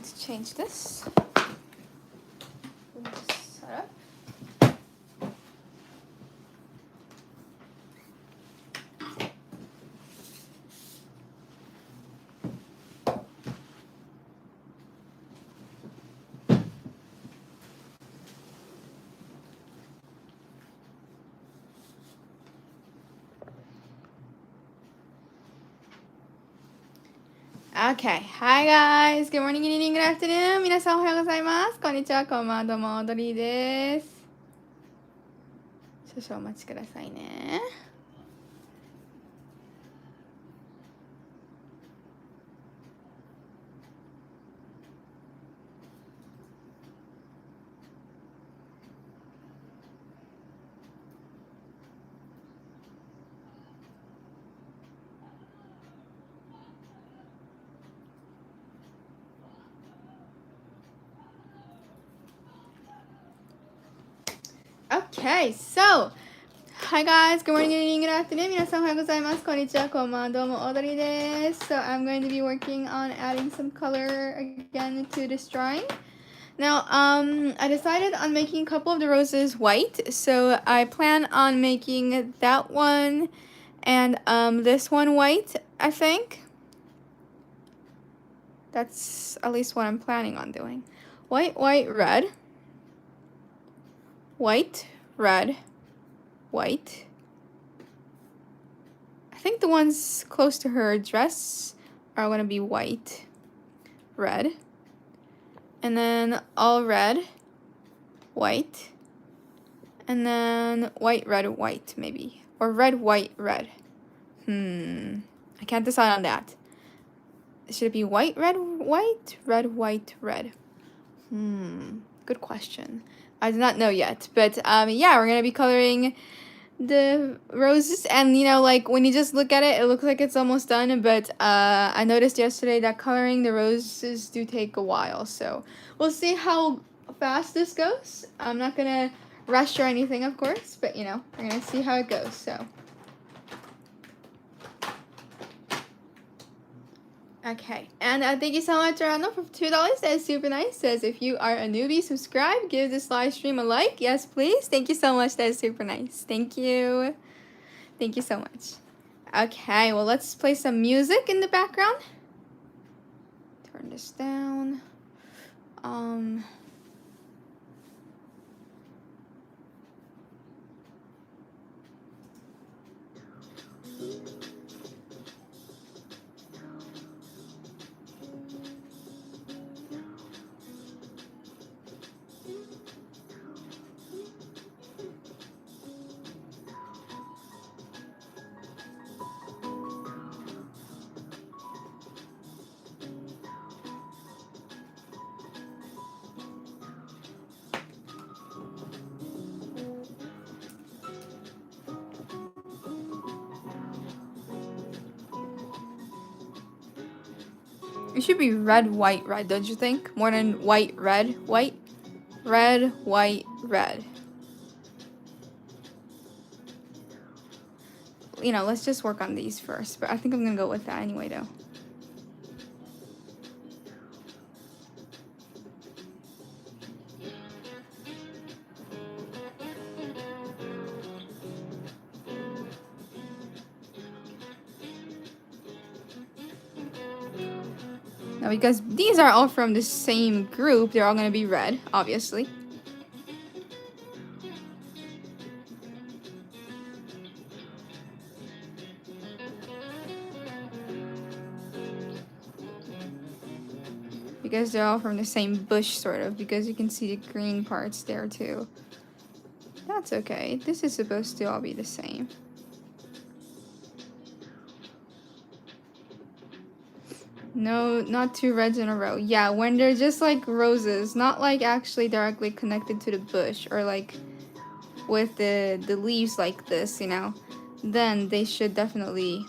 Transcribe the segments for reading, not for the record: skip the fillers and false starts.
to change this. Set up. Okay. Hi guys. Good morning, good evening, good afternoon. 皆さんおはようございます。こんにちは。こんばんは。どうも、オードリーです。少々お待ちくださいね。Okay, so, hi guys, good morning, good evening, good afternoon. 皆さんおはようございます。こんにちは、こんばんは、どうも、オードリーです。So, I'm going to be working on adding some color again to this drawing. Now, I decided on making a couple of the roses white. So, I plan on making that one and this one white, I think. That's at least what I'm planning on doing. White, white, red. White, red, white. I think the ones close to her dress are going to be white, red. And then all red, white. And then white, red, white maybe. Or red, white, red. I can't decide on that. Should it be white, red, white? Red, white, red. Good question. I do not know yet, but yeah, we're gonna be coloring the roses, and you know, like when you just look at it, it looks like it's almost done, but I noticed yesterday that coloring the roses do take a while, so we'll see how fast this goes. I'm not gonna rush or anything, of course, but you know, we're gonna see how it goes. So okay, and thank you so much, Arano, for $2. That's super nice. Says if you are a newbie, subscribe, give this live stream a like. Yes, please. Thank you so much. That's super nice. Thank you. Thank you so much. Okay, well, let's play some music in the background. Turn this down. It should be red, white, red, don't you think? More than white, red, white. Red, white, red. You know, let's just work on these first. But I think I'm gonna go with that anyway, though. Now, because these are all from the same group, they're all going to be red, obviously. Because they're all from the same bush, sort of, because you can see the green parts there, too. That's okay. This is supposed to all be the same. No, not two reds in a row. Yeah, when they're just like roses, not like actually directly connected to the bush or like with the leaves like this, you know, then they should definitely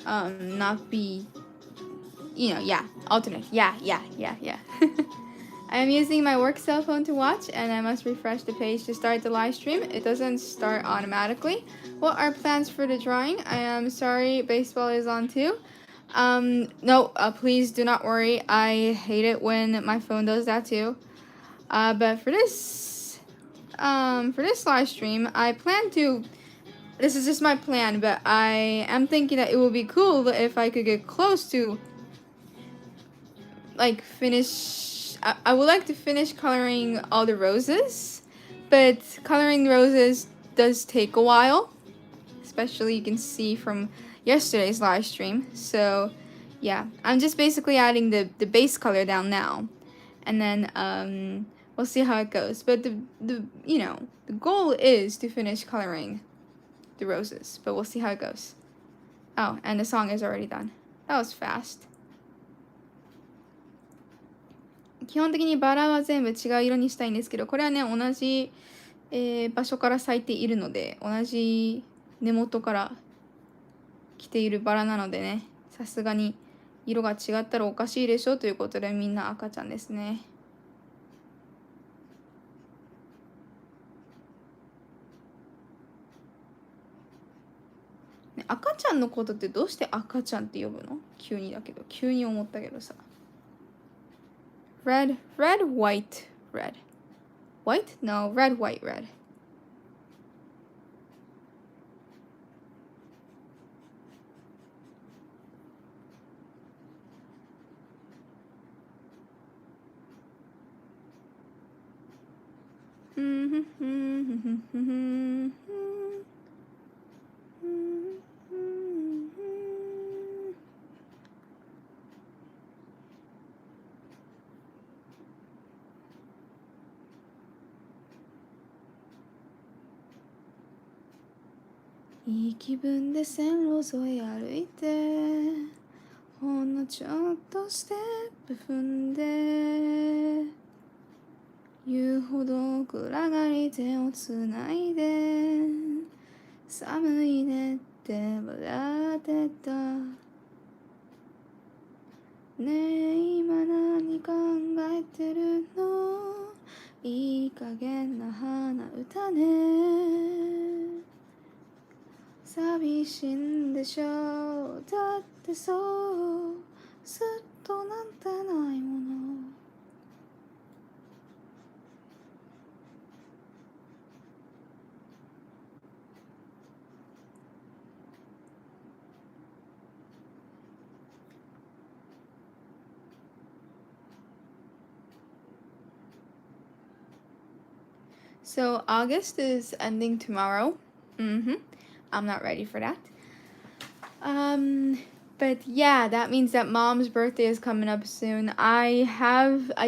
not be, you know, yeah, alternate. Yeah. I am using my work cell phone to watch, and I must refresh the page to start the live stream. It doesn't start automatically. What are plans for the drawing? I am sorry, baseball is on too. No, please do not worry. I hate it when my phone does that too. But for this live stream, I plan to, this is just my plan, but I am thinking that it would be cool if I could get close to, like, I would like to finish coloring all the roses, but coloring roses does take a while, especially you can see from yesterday's live stream. So yeah, I'm just basically adding the base color down now, and then we'll see how it goes. But the goal is to finish coloring the roses, but we'll see how it goes. Oh, and the song is already done. That was fast. 基本的にバラは全部違う色にしたいんですけど、これはね、同じ、場所から咲いているので、同じ根元から来ているバラなのでね、さすがに色が違ったらおかしいでしょということで、みんな赤ちゃんですね。赤ちゃんのことってどうして赤ちゃんって呼ぶの？急にだけど、急に思ったけどさ。Red, white, red. White? No, red, white, red. Mm-hmm. いい気分で線路沿い歩いてほんのちょっとステップ踏んで言うほど暗がり手をつないで寒いねって笑ってたねえ今何考えてるのいい加減な鼻歌ね寂しいんでしょだってそうずっとなんてないものSo August is ending tomorrow. I'm not ready for that. But yeah, that means that mom's birthday is coming up soon. I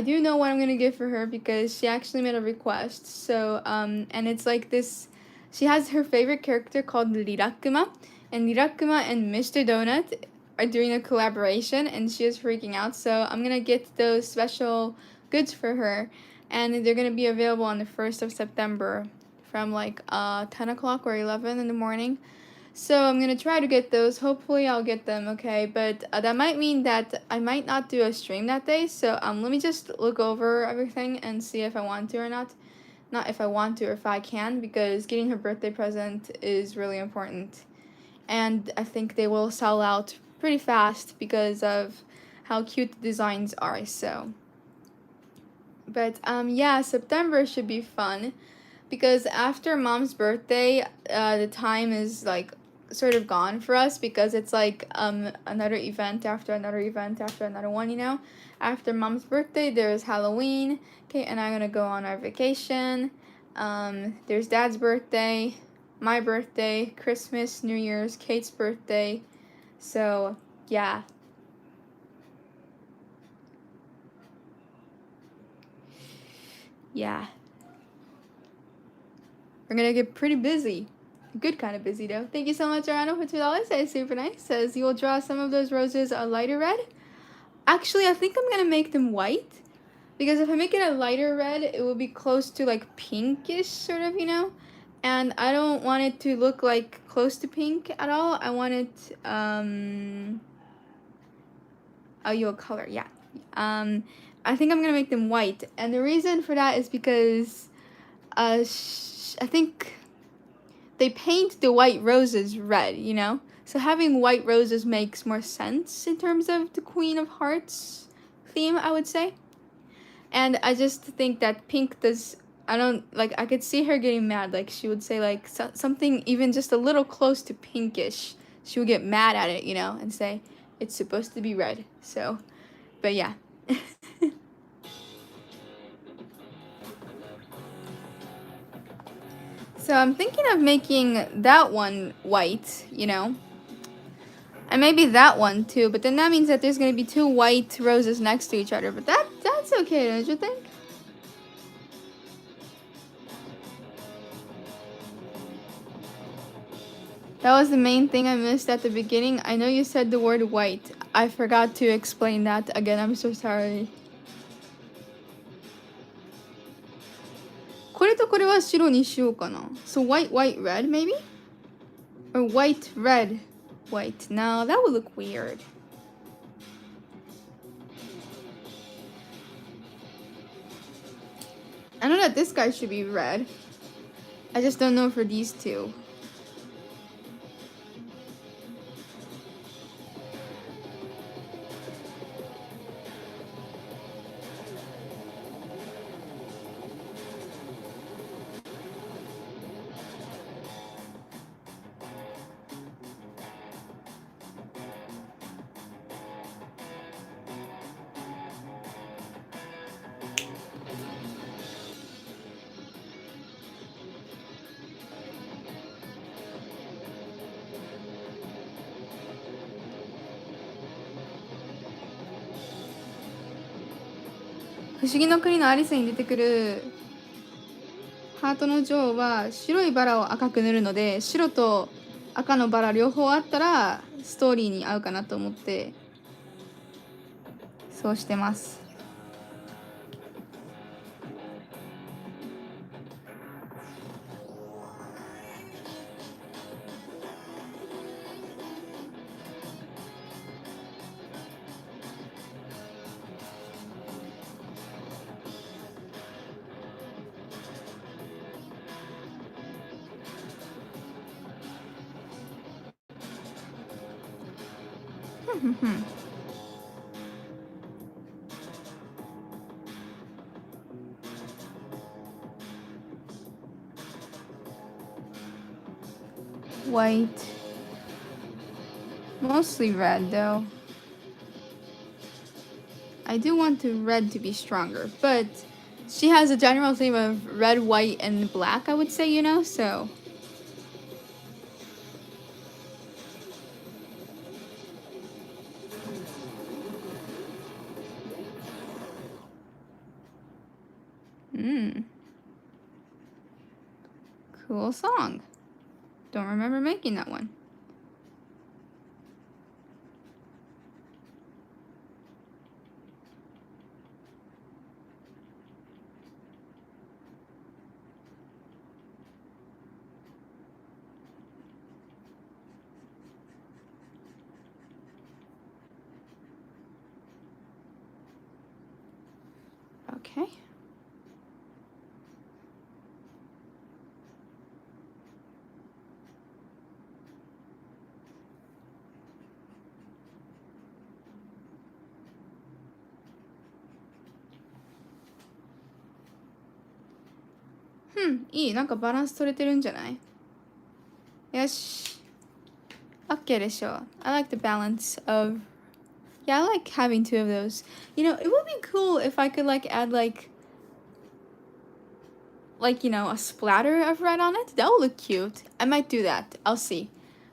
do know what I'm gonna get for her because she actually made a request. So and it's like this. She has her favorite character called Lirakuma, and Lirakuma and Mr. Donut are doing a collaboration, and she is freaking out. So I'm gonna get those special goods for her, and they're gonna be available on the 1st of September, from like 10 o'clock or 11 in the morning. So I'm gonna try to get those. Hopefully I'll get them, okay? But that might mean that I might not do a stream that day. So let me just look over everything and see if I want to or not. Not if I want to or if I can, because getting her birthday present is really important. And I think they will sell out pretty fast because of how cute the designs are, so. But yeah, September should be fun. Because after mom's birthday, the time is like sort of gone for us because it's like another event after another event after another one, you know. After mom's birthday, there's Halloween. Kate and I are gonna go on our vacation. There's dad's birthday, my birthday, Christmas, New Year's, Kate's birthday. So yeah. Yeah. We're gonna get pretty busy. Good kind of busy though. Thank you so much, Arano, for $2. That is super nice. Says you will draw some of those roses a lighter red. Actually, I think I'm gonna make them white. Because if I make it a lighter red, it will be close to like pinkish, sort of, you know? And I don't want it to look like close to pink at all. I want it, your color, yeah. I think I'm gonna make them white. And the reason for that is because, I think they paint the white roses red, you know? So having white roses makes more sense in terms of the Queen of Hearts theme, I would say. And I just think that pink does, I don't, like, I could see her getting mad. Like, she would say, like, something even just a little close to pinkish. She would get mad at it, you know, and say, it's supposed to be red. So, but yeah. So I'm thinking of making that one white, you know. And maybe that one too, but then that means that there's going to be two white roses next to each other. But that's okay, don't you think? That was the main thing I missed at the beginning. I know you said the word white. I forgot to explain that again. I'm so sorry. これとこれは白にしようかな. So white, white, red maybe? Or white, red, white. No, that would look weird. I know that this guy should be red. I just don't know for these two.「不思議の国のアリス」に出てくるハートの女王は白いバラを赤く塗るので、白と赤のバラ両方あったらストーリーに合うかなと思ってそうしてます。White. Mostly red though. I do want the red to be stronger, but she has a general theme of red, white, and black, I would say, you know, so. Cool song. Don't remember making that one. Okay. Hmm, いい。なんかバランス取れてるんじゃない？よし。OK でしょう。I like the balance of... Yeah, I like having two of those. You know, it would be cool if I could like add like, you know, a splatter of red on it. That would look cute. I might do that. I'll see.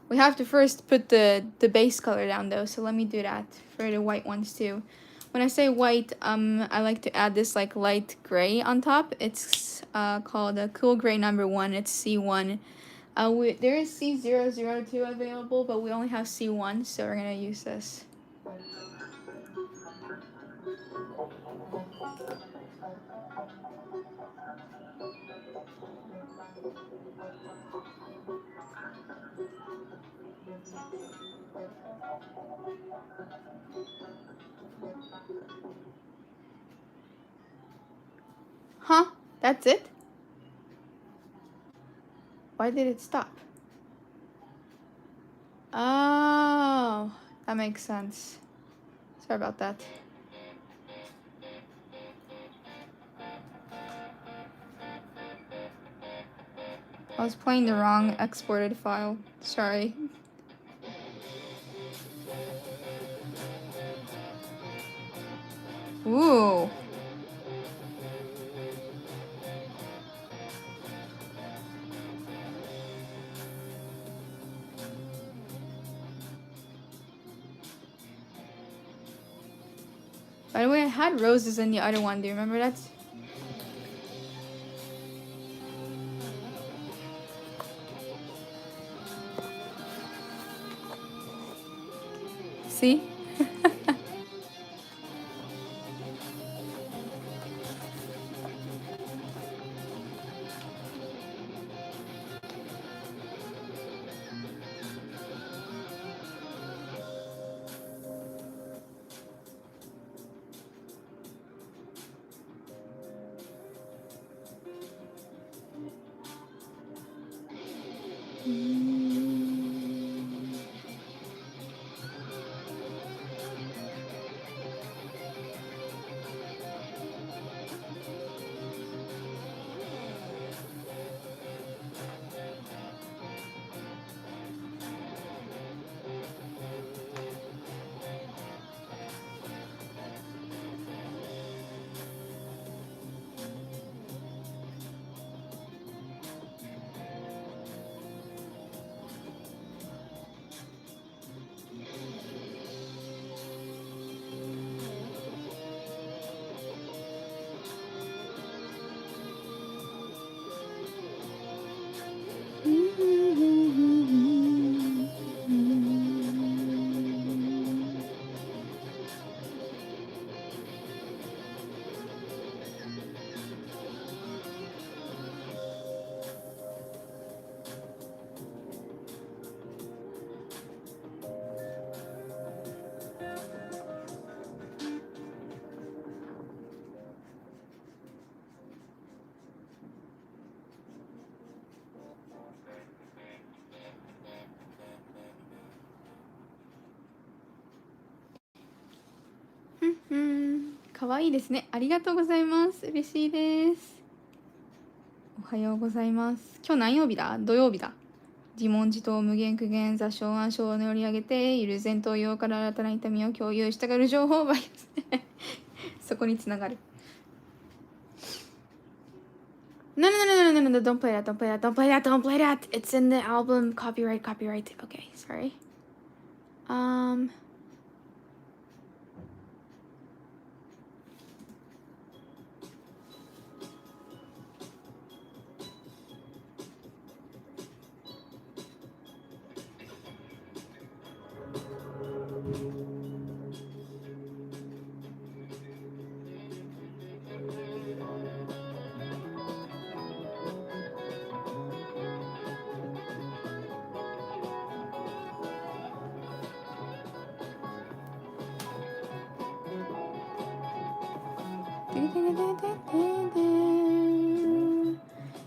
We have to first put the base color down though, so let me do that for the white ones too. When I say white, I like to add this like light gray on top. It's called a cool gray number 1. It's C1. There is C002 available, but we only have C1, so we're gonna use this. Huh? That's it? Why did it stop? Oh, that makes sense. Sorry about that. I was playing the wrong exported file. Sorry. Ooh. By the way, I had roses in the other one. Do you remember that? See?かわいいですね。ありがとうございます。嬉しいです。おはようございます。今日何曜日だ？土曜日だ。自問自答無限苦言雑書暗唱を乗り上げている前頭葉から新たな痛みを共有したがる情報バイアスそこにつながる。No, no, no, no, no, no, no, don't play that, don't play that, don't play that, don't play that. It's in the album. Copyright, copyright. Okay, sorry.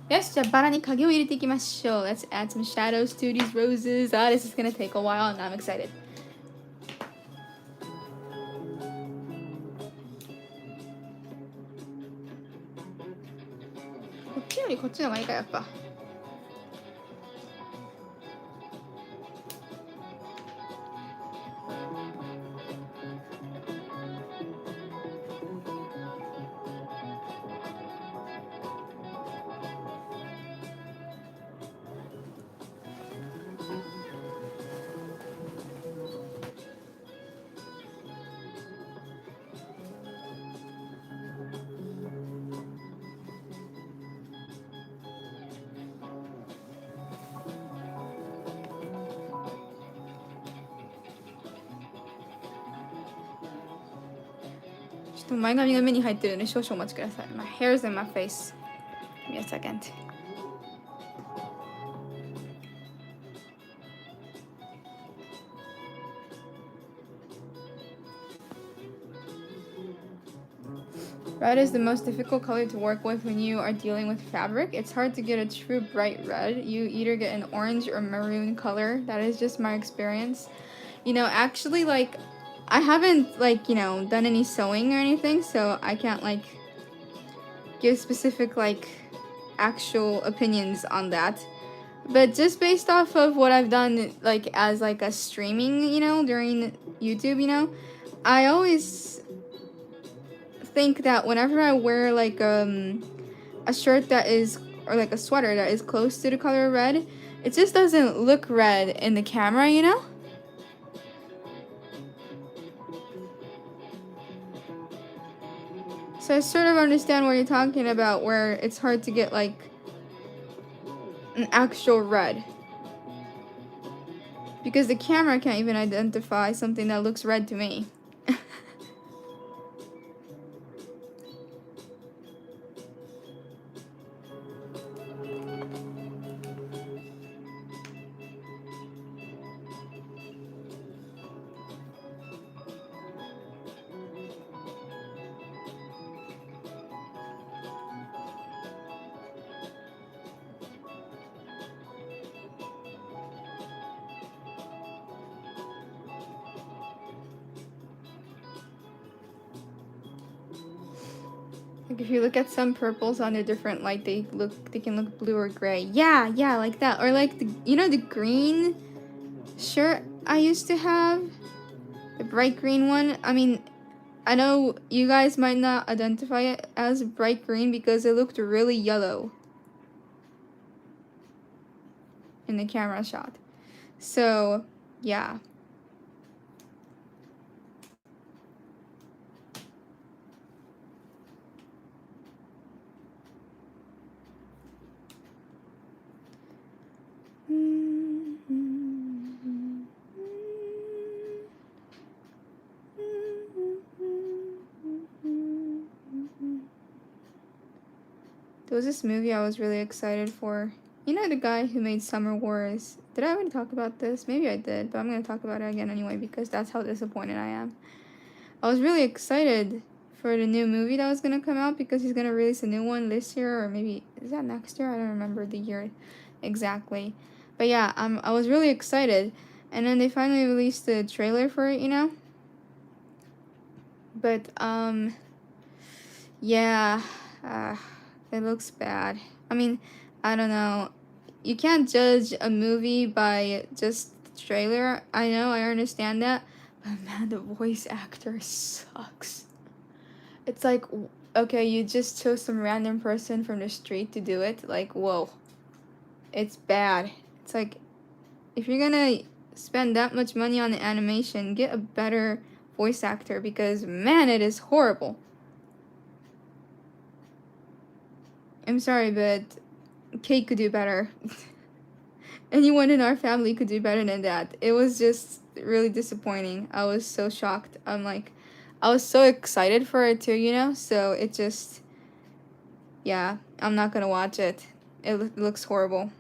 Yes, じゃあバラに影を入れていきましょう。Let's add some shadows to these roses. This is gonna take a while and I'm excited. こっちよりこっちの方がいいか、やっぱ。ちょっと前髪が目に入ってるので少々お待ちください。My hair's in my face. Give me a second. Red is the most difficult color to work with when you are dealing with fabric. It's hard to get a true bright red. You either get an orange or maroon color. That is just my experience. You know, actually, like, I haven't, like, you know, done any sewing or anything, so I can't, like, give specific, like, actual opinions on that. But just based off of what I've done, like, as, like, a streaming, you know, during YouTube, you know, I always think that whenever I wear, like, a shirt that is, or, like, a sweater that is close to the color red, it just doesn't look red in the camera, you know? So I sort of understand what you're talking about, where it's hard to get, like, an actual red. Because the camera can't even identify something that looks red to me. Like if you look at some purples under different light, they can look blue or gray. Yeah, like that. Or like the, you know, the green shirt I used to have, the bright green one. I mean, I know you guys might not identify it as bright green because it looked really yellow in the camera shot. So, yeah. There was this movie I was really excited for. You know the guy who made Summer Wars? Did I already talk about this? Maybe I did, but I'm going to talk about it again anyway because that's how disappointed I am. I was really excited for the new movie that was going to come out because he's going to release a new one this year, or maybe, is that next year? I don't remember the year exactly. But yeah, I was really excited. And then they finally released the trailer for it, you know? But, yeah, it looks bad. I mean, I don't know. You can't judge a movie by just the trailer. I know, I understand that. But man, the voice actor sucks. It's like, okay, you just chose some random person from the street to do it. Like, whoa. It's bad. It's like, if you're gonna spend that much money on the animation, get a better voice actor because, man, it is horrible. I'm sorry, but Kate could do better. Anyone in our family could do better than that. It was just really disappointing. I was so shocked. I was so excited for it too, you know? So it just, yeah, I'm not gonna watch it. It looks horrible.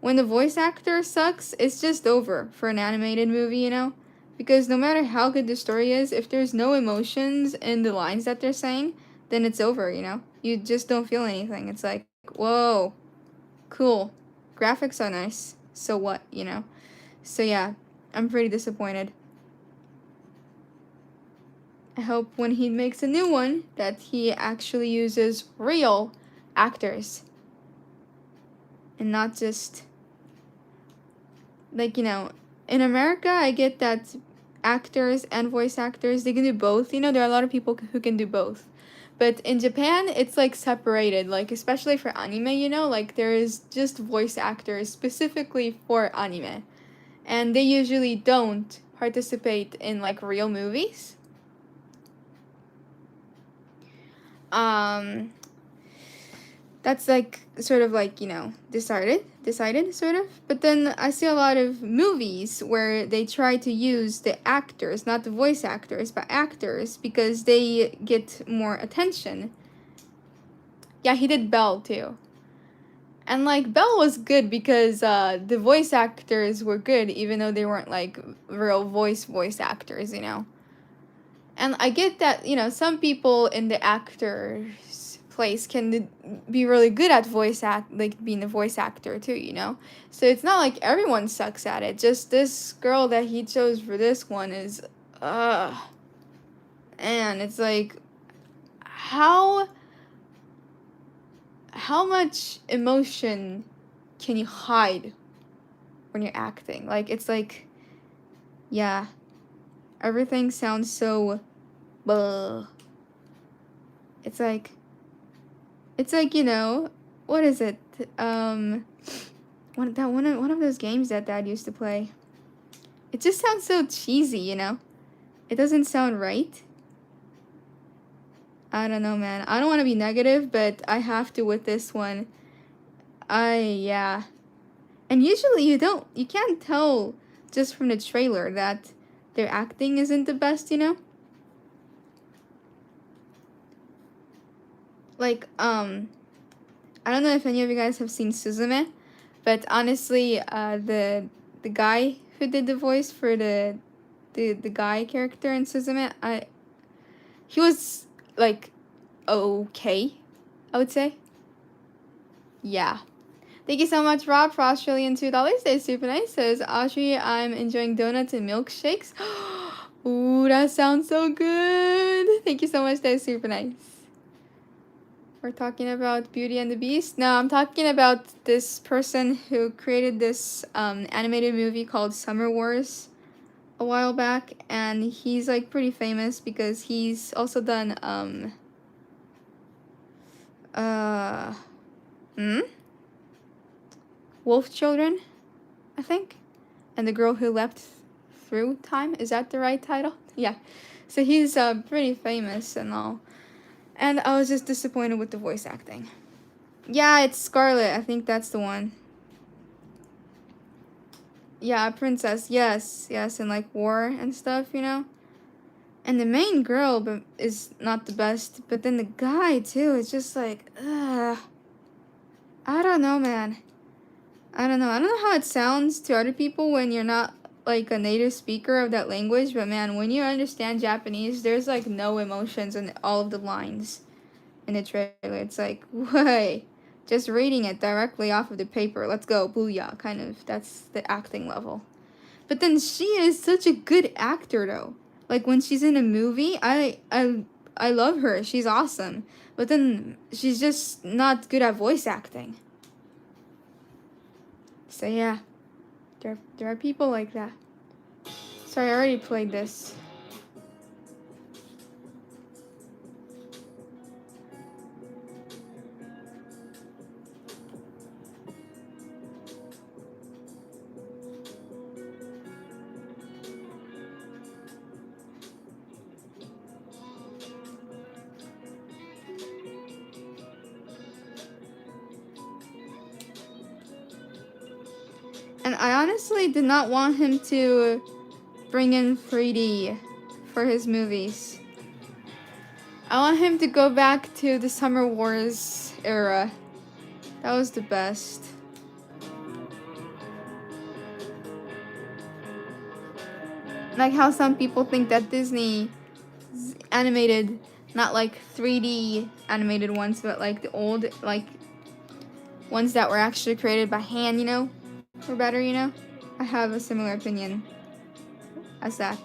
When the voice actor sucks, it's just over for an animated movie, you know? Because no matter how good the story is, if there's no emotions in the lines that they're saying, then it's over, you know? You just don't feel anything. It's like, whoa, cool. Graphics are nice. So what, you know? So yeah, I'm pretty disappointed. I hope when he makes a new one that he actually uses real actors. And not just, like, you know, in America, I get that actors and voice actors, they can do both. You know, there are a lot of people who can do both. But in Japan, it's, like, separated. Like, especially for anime, you know? Like, there is just voice actors specifically for anime. And they usually don't participate in, like, real movies. That's, like, sort of, like, you know, decided, sort of. But then I see a lot of movies where they try to use the actors, not the voice actors, but actors, because they get more attention. Yeah, he did Belle, too. And, like, Belle was good because the voice actors were good, even though they weren't, like, real voice actors, you know? And I get that, you know, some people in the actor's place can be really good at like being a voice actor too, you know? So it's not like everyone sucks at it. Just this girl that he chose for this one is, and it's like, how much emotion can you hide when you're acting? Like, it's like, yeah, everything sounds so, it's like, you know, what is it? One of those games that Dad used to play. It just sounds so cheesy, you know? It doesn't sound right. I don't know, man. I don't want to be negative, but I have to with this one. Yeah. And usually you can't tell just from the trailer that their acting isn't the best, you know? Like, I don't know if any of you guys have seen Suzume, but honestly, the guy who did the voice for the guy character in Suzume, he was like okay, I would say. Yeah. Thank you so much, Rob, for Australian $2. That's super nice. Says Audrey, I'm enjoying donuts and milkshakes. Ooh, that sounds so good. Thank you so much. That's super nice. We're talking about Beauty and the Beast. No, I'm talking about this person who created this animated movie called Summer Wars a while back, and he's like pretty famous because he's also done Wolf Children, I think, and The Girl Who Leapt Through Time. Is that the right title? Yeah. So he's pretty famous and all. And I was just disappointed with the voice acting. Yeah, it's Scarlet. I think that's the one. Yeah, Princess. Yes, and like war and stuff, you know. And the main girl is not the best, but then the guy too. It's just like, I don't know, man. I don't know how it sounds to other people when you're not like a native speaker of that language, but man, when you understand Japanese, there's like no emotions in all of the lines in the trailer. It's like, why? Just reading it directly off of the paper. Let's go, booyah, kind of. That's the acting level. But then she is such a good actor, though. Like when she's in a movie, I love her. She's awesome. But then she's just not good at voice acting. So yeah, there are people like that. Sorry, I already played this. And I honestly did not want him to bring in 3D for his movies. I want him to go back to the Summer Wars era. That was the best. Like how some people think that Disney animated, not like 3D animated ones, but like the old, like ones that were actually created by hand, you know, were better, you know. I have a similar opinion as that.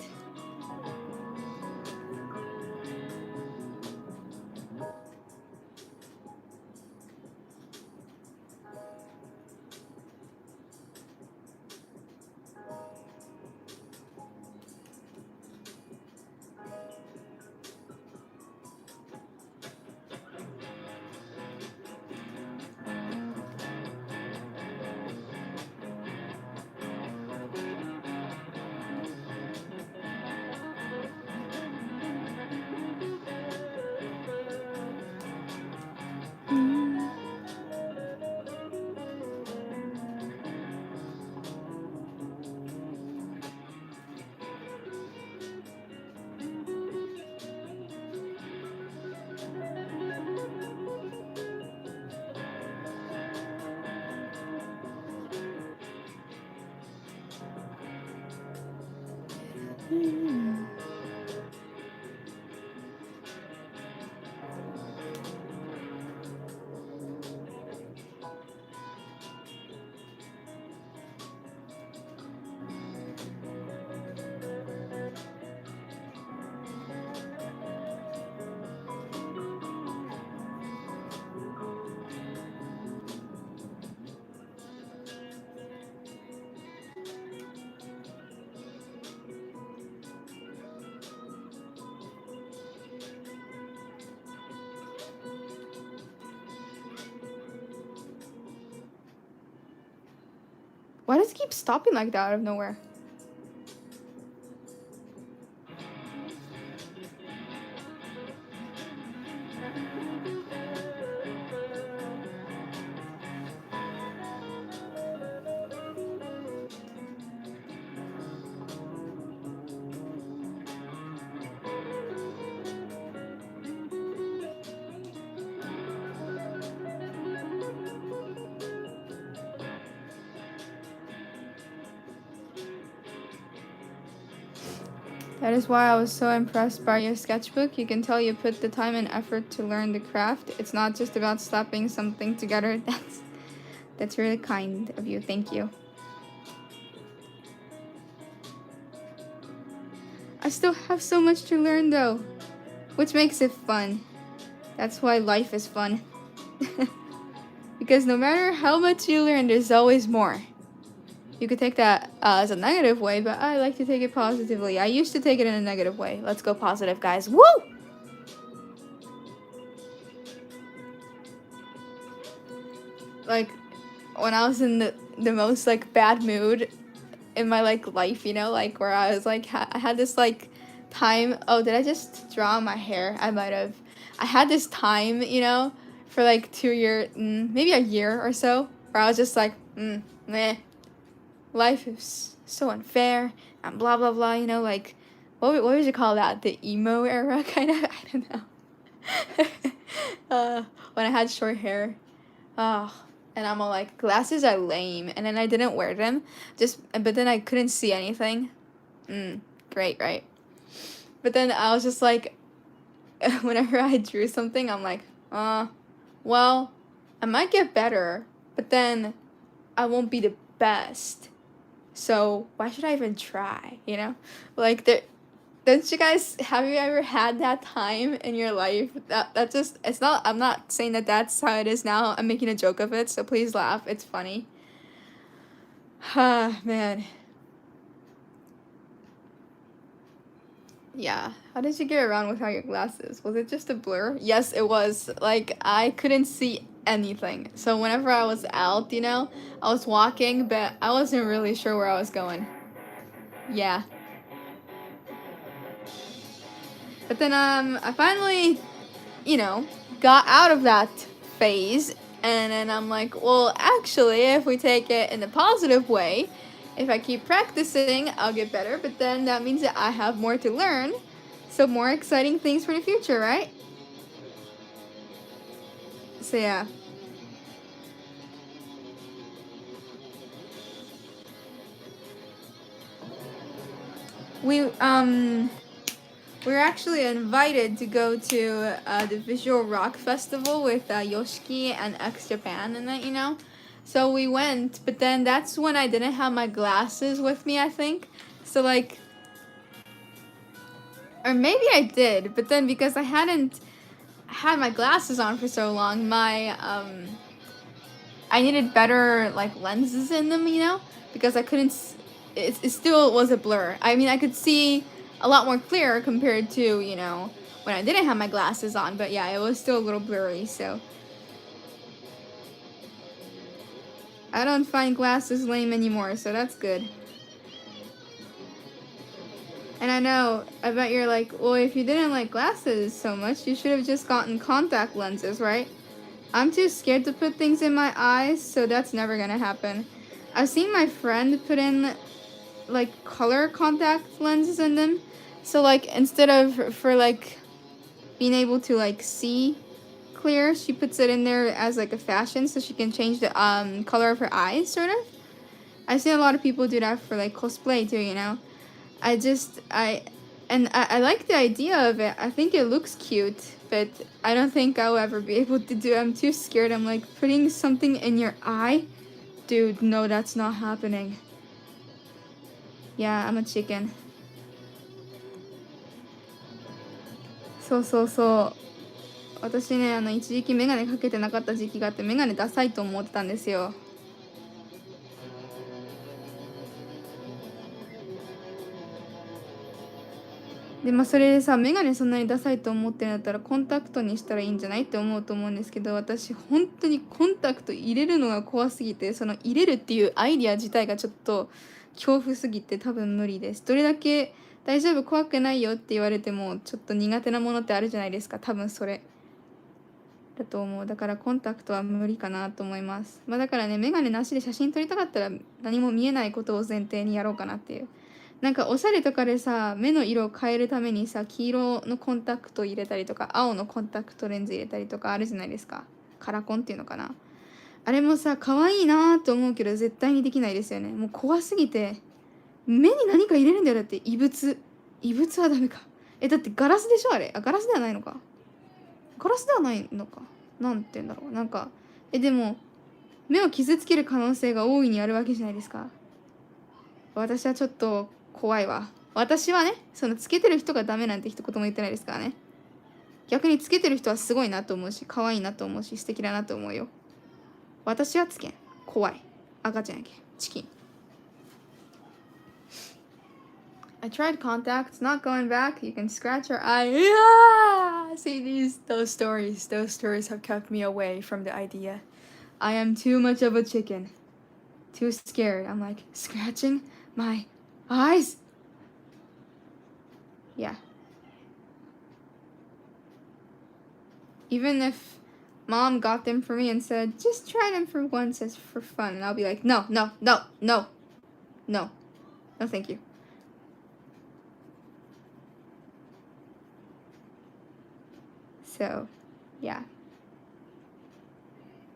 Why does it keep stopping like that out of nowhere? That is why I was so impressed by your sketchbook. You can tell you put the time and effort to learn the craft. It's not just about slapping something together. That's really kind of you. Thank you. I still have so much to learn though, which makes it fun. That's why life is fun. Because no matter how much you learn, there's always more. You could take that as a negative way, but I like to take it positively. I used to take it in a negative way. Let's go positive, guys. Woo! Like, when I was in the most, like, bad mood in my, like, life, you know? Like, where I was, like, I had this, like, time. Oh, did I just draw my hair? I might have. I had this time, you know, for, like, 2 years, maybe a year or so, where I was just like, meh. Life is so unfair and blah blah blah, you know, like what would you call that, the emo era kind of? I don't know. When I had short hair, and I'm all like, glasses are lame, and then I didn't wear them, but then I couldn't see anything. Great, right? But then I was just like, whenever I drew something, I'm like, well, I might get better, but then I won't be the best. So why should I even try, you know? Like, don't you guys, have you ever had that time in your life that just, it's not, I'm not saying that that's how it is now. I'm making a joke of it, so please laugh. It's funny. Man. Yeah. How did you get around without your glasses? Was it just a blur? Yes, it was. Like, I couldn't see anything. So whenever I was out, you know, I was walking, but I wasn't really sure where I was going. Yeah. But then I finally, you know, got out of that phase, and then I'm like, well, actually, if we take it in a positive way, if I keep practicing, I'll get better, but then that means that I have more to learn, so more exciting things for the future, right? So yeah. We're actually invited to go to the Visual Rock Festival with Yoshiki and X Japan and that, you know? So we went, but then that's when I didn't have my glasses with me, I think. So like, or maybe I did, but then because I hadn't had my glasses on for so long, I needed better like lenses in them, you know? Because I couldn't, it still was a blur. I mean, I could see a lot more clear compared to, you know, when I didn't have my glasses on, but yeah, it was still a little blurry, so. I don't find glasses lame anymore, so that's good. And I bet you're like, well, if you didn't like glasses so much, you should have just gotten contact lenses, right? I'm too scared to put things in my eyes, so that's never gonna happen. I've seen my friend put in, like, color contact lenses in them. So, like, instead of, for, like, being able to, like, see clear, she puts it in there as, like, a fashion so she can change the color of her eyes, sort of. I've seen a lot of people do that for, like, cosplay, too, you know? I like the idea of it. I think it looks cute, but I don't think I'll ever be able to do it. I'm too scared. I'm like, putting something in your eye? Dude, no, that's not happening. Yeah, I'm a chicken. そうそうそう。私ね、一時期メガネかけてなかった時期があって、メガネダサいと思ってたんですよ。でそれでさ、メガネそんなにダサいと思ってるんだったらコンタクトにしたらいいんじゃないって思うと思うんですけど、私本当にコンタクト入れるのが怖すぎて、その入れるっていうアイディア自体がちょっと恐怖すぎて多分無理です。どれだけ大丈夫怖くないよって言われてもちょっと苦手なものってあるじゃないですか。多分それだと思う。だからコンタクトは無理かなと思います。だからね、メガネなしで写真撮りたかったら何も見えないことを前提にやろうかなっていう。なんかおしゃれとかでさ、目の色を変えるためにさ、黄色のコンタクト入れたりとか、青のコンタクトレンズ入れたりとかあるじゃないですか。カラコンっていうのかな。あれもさ、可愛いなと思うけど絶対にできないですよね。もう怖すぎて。目に何か入れるんだよ。だって異物。異物はダメか。だってガラスでしょあれ。ガラスではないのか。ガラスではないのか。なんて言うんだろう。なんか、でも、目を傷つける可能性が大いにあるわけじゃないですか。私はちょっと怖いわ。私はね、そのつけてる人がダメなんて一言も言ってないですからね。逆につけてる人はすごいなと思うし、可愛いなと思うし、素敵だなと思うよ。私はつけん。怖い。赤ちゃんやけ。チキン。I tried contacts, not going back. You can scratch your eye. Yeah! See, those stories have kept me away from the idea. I am too much of a chicken. Too scared. I'm like, scratching my eyes? Yeah. Even if mom got them for me and said, just try them for once as for fun. And I'll be like, no, thank you. So, yeah.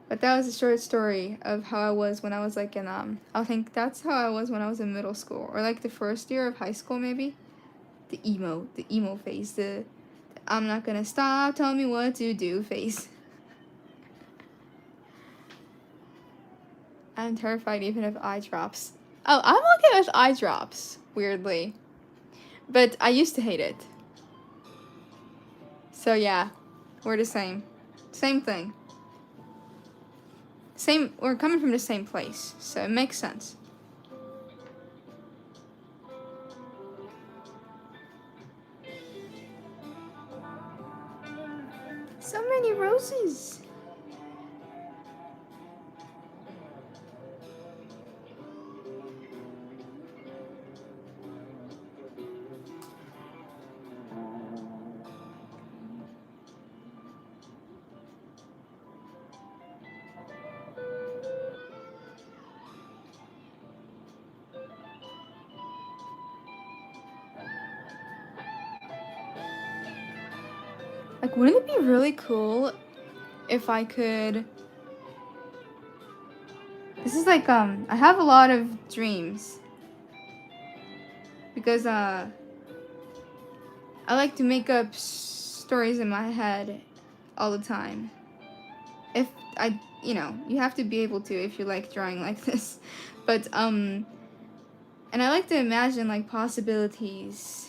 But that was a short story of how I was when I was like in, I think that's how I was when I was in middle school. Or like the first year of high school maybe. The emo phase. The I'm not gonna stop, tell me what to do phase. I'm terrified even of eye drops. Oh, I'm okay with eye drops, weirdly. But I used to hate it. So yeah, we're the same. Same thing. We're coming from the same place, so it makes sense. So many roses. Like, wouldn't it be really cool if I could... This is like, I have a lot of dreams. Because, I like to make up stories in my head all the time. If I, you have to be able to if you like drawing like this. But, and I like to imagine, like, possibilities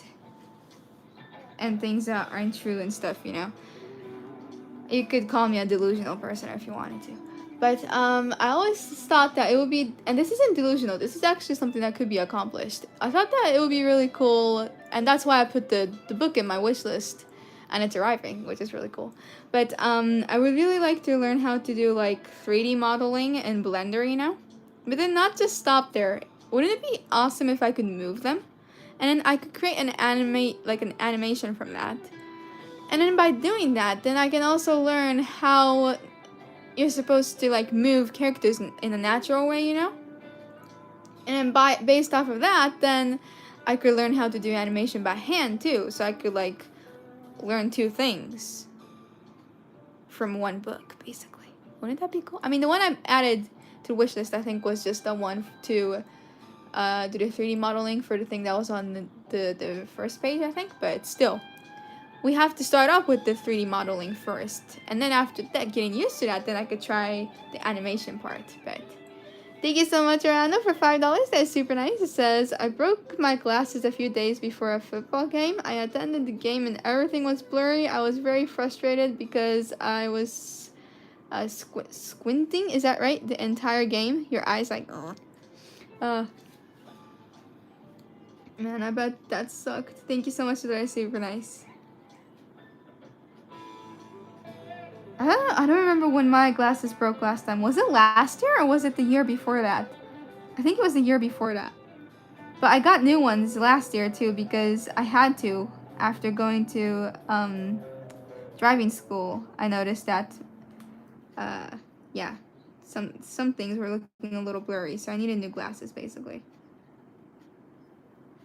and things that aren't true and stuff, You could call me a delusional person if you wanted to. But I always thought that it would be, and this isn't delusional, this is actually something that could be accomplished. I thought that it would be really cool, and that's why I put the book in my wish list, and it's arriving, which is really cool. But I would really like to learn how to do like 3D modeling in Blender, But then not just stop there. Wouldn't it be awesome if I could move them? And then I could create an animation from that. And then by doing that, then I can also learn how you're supposed to like move characters in a natural way, And then based off of that, then I could learn how to do animation by hand too. So I could like learn 2 things from one book, basically. Wouldn't that be cool? I mean, the one I added to the wish list, I think, was just the one to do the 3D modeling for the thing that was on the first page, I think. But still, we have to start off with the 3D modeling first. And then after that, getting used to that, then I could try the animation part. But thank you so much, Orlando, for $5. That's super nice. It says, I broke my glasses a few days before a football game. I attended the game and everything was blurry. I was very frustrated because I was squinting. Is that right? The entire game? Your eyes like... Man, I bet that sucked. Thank you so much, that I super nice. I don't remember when my glasses broke last time. Was it last year or was it the year before that? I think it was the year before that. But I got new ones last year too because I had to after going to driving school. I noticed that yeah, some things were looking a little blurry, so I needed new glasses basically.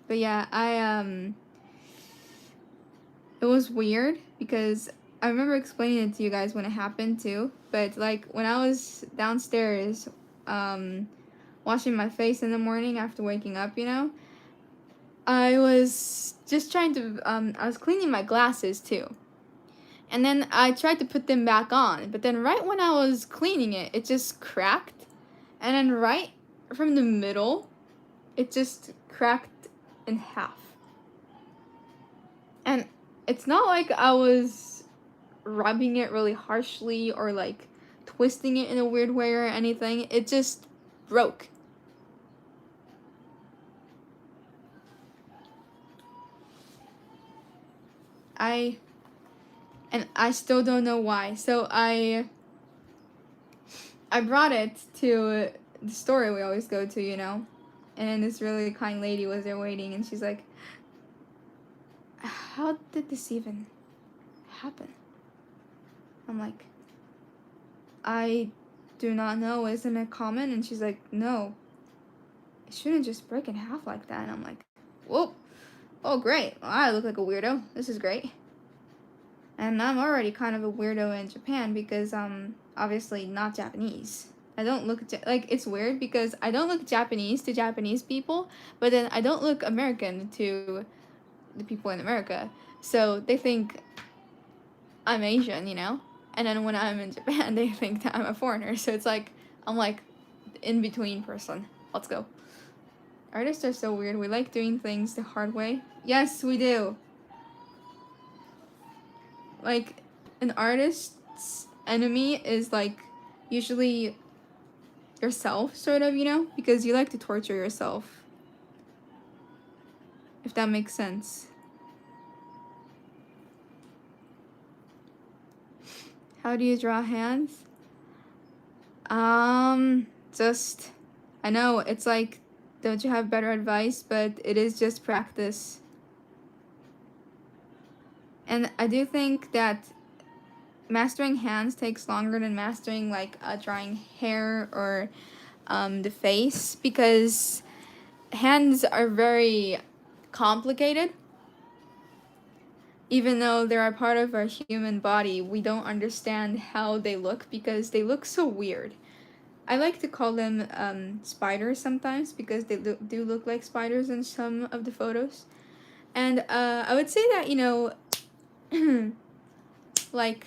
But yeah, it was weird because I remember explaining it to you guys when it happened too. But like when I was downstairs washing my face in the morning after waking up, you know, I was just trying to I was cleaning my glasses too. And then I tried to put them back on, but then right when I was cleaning it, it just cracked. And then right from the middle, it just cracked in half. And it's not like I was rubbing it really harshly or like twisting it in a weird way or anything. It just broke. I still don't know why. So I brought it to the store we always go to, you know. And then this really kind lady was there waiting, and she's like, "How did this even happen?" I'm like, "I do not know. Isn't it common?" And she's like, "No, it shouldn't just break in half like that." And I'm like, "Whoa, oh great. Well, I look like a weirdo. This is great." And I'm already kind of a weirdo in Japan because obviously not Japanese. I don't look like, it's weird because I don't look Japanese to Japanese people, but then I don't look American to the people in America. So they think I'm Asian, you know? And then when I'm in Japan, they think that I'm a foreigner. So it's like, I'm like in between person. Let's go. Artists are so weird. We like doing things the hard way. Yes, we do. Like, an artist's enemy is like usually yourself, sort of, you know, because you like to torture yourself, if that makes sense. How do you draw hands? Just, I know it's like, don't you have better advice? But it is just practice. And I do think that mastering hands takes longer than mastering like drawing hair or the face, because hands are very complicated. Even though they're a part of our human body, we don't understand how they look because they look so weird. I like to call them spiders sometimes because they do look like spiders in some of the photos. And I would say that, you know, like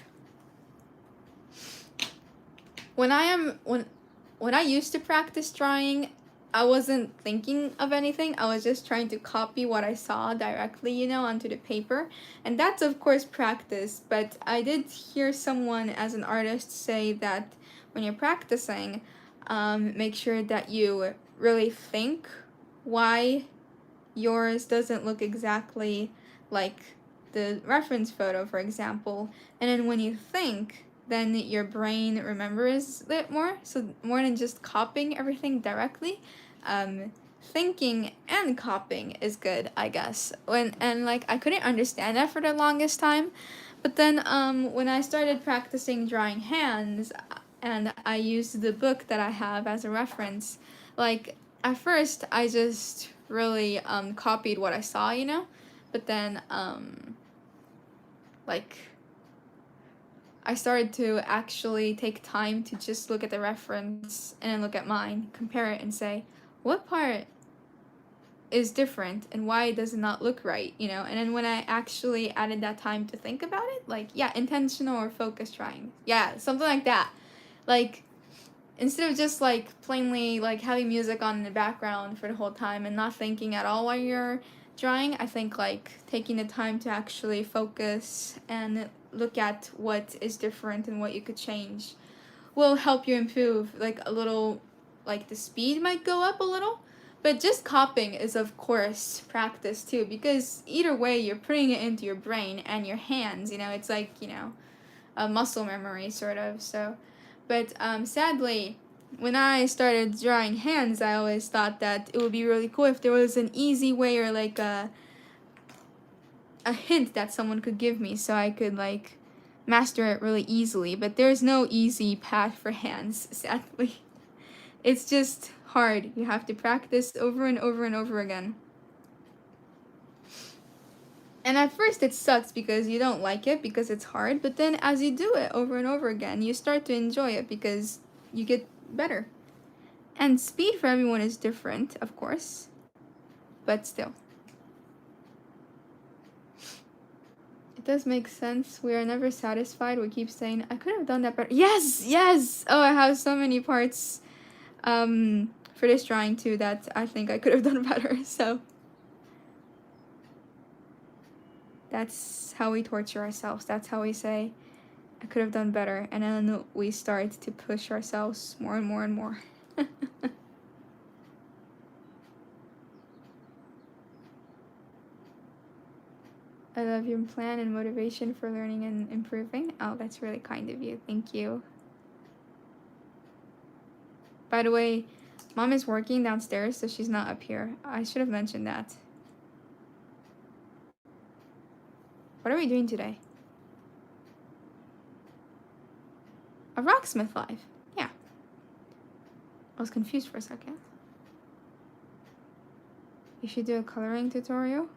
when I used to practice drawing, I wasn't thinking of anything. I was just trying to copy what I saw directly, you know, onto the paper. And that's of course practice, but I did hear someone as an artist say that when you're practicing, make sure that you really think why yours doesn't look exactly like the reference photo, for example. And then when you think, then your brain remembers it more. So more than just copying everything directly, thinking and copying is good, I guess. And like I couldn't understand that for the longest time, but then when I started practicing drawing hands, and I used the book that I have as a reference, like at first I just really copied what I saw, you know, but then like I started to actually take time to just look at the reference and then look at mine, compare it, and say, what part is different and why does it not look right, you know? And then when I actually added that time to think about it, like, yeah, intentional or focus trying. Yeah, something like that. Like, instead of just like plainly like having music on in the background for the whole time and not thinking at all while you're drawing, I think like taking the time to actually focus and look at what is different and what you could change will help you improve like a little. Like the speed might go up a little, But just copying is, of course, practice too, because either way, you're putting it into your brain and your hands, it's like, a muscle memory, sort of, so. But sadly, when I started drawing hands, I always thought that it would be really cool if there was an easy way or, like, a hint that someone could give me so I could, like, master it really easily. But there's no easy path for hands, sadly. It's just hard. You have to practice over and over and over again. And at first it sucks because you don't like it because it's hard, but then as you do it over and over again, you start to enjoy it because you get better. And speed for everyone is different, of course, but still. It does make sense. We are never satisfied. We keep saying, I could have done that better. Yes, yes! Oh, I have so many parts for this drawing too that I think I could have done better, so. That's how we torture ourselves. That's how we say, I could have done better. And then we start to push ourselves more and more and more. I love your plan and motivation for learning and improving. Oh, that's really kind of you. Thank you. By the way, Mom is working downstairs, so she's not up here. I should have mentioned that. What are we doing today? A Rocksmith Live. Yeah. I was confused for a second. You should do a coloring tutorial.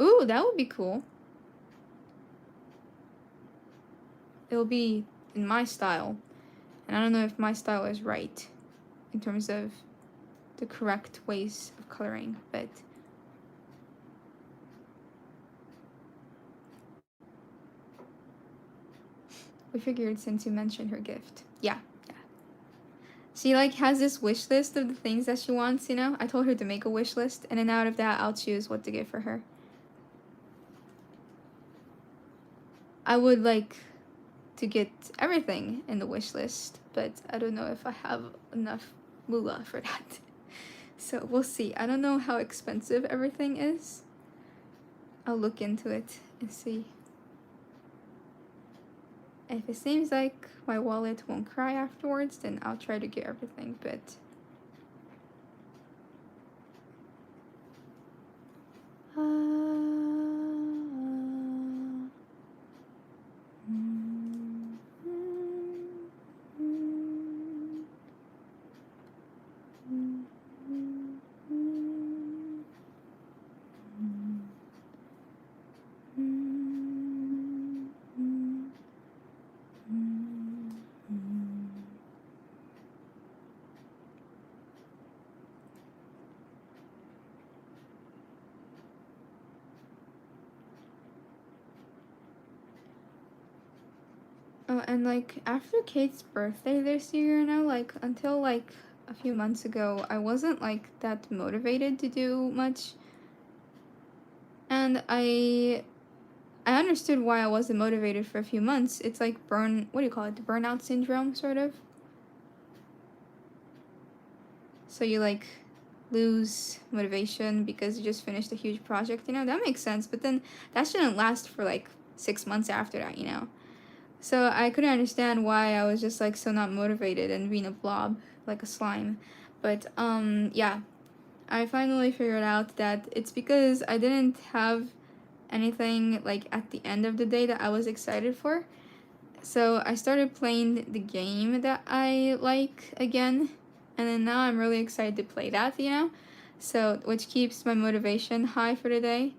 Ooh, that would be cool. It'll be in my style. And I don't know if my style is right in terms of the correct ways of coloring, but we figured since you mentioned her gift. Yeah. She like has this wish list of the things that she wants, I told her to make a wish list, and then out of that I'll choose what to get for her. I would like to get everything in the wish list, but I don't know if I have enough moolah for that. So we'll see. I don't know how expensive everything is. I'll look into it and see. If it seems like my wallet won't cry afterwards, then I'll try to get everything, but oh, and like after Kate's birthday this year, like until like a few months ago, I wasn't like that motivated to do much. And I understood why I wasn't motivated for a few months. It's like what do you call it? The burnout syndrome, sort of. So you like lose motivation because you just finished a huge project, that makes sense. But then that shouldn't last for like 6 months after that, So I couldn't understand why I was just like so not motivated and being a blob, like a slime. But yeah, I finally figured out that it's because I didn't have anything like at the end of the day that I was excited for. So I started playing the game that I like again, and then now I'm really excited to play that, so which keeps my motivation high for the day.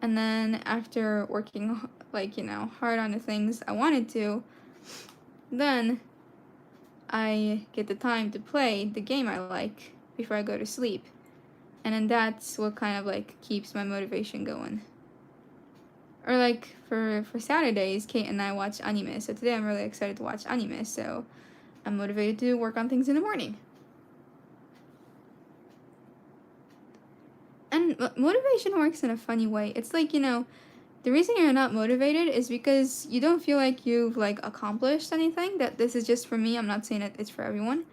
And then after working like hard on the things I wanted to, then I get the time to play the game I like before I go to sleep, and then that's what kind of like keeps my motivation going. Or like for Saturdays, Kate and I watch anime, so today I'm really excited to watch anime, so I'm motivated to work on things in the morning. And motivation works in a funny way. It's like, the reason you're not motivated is because you don't feel like you've like accomplished anything. That this is just for me. I'm not saying that it's for everyone.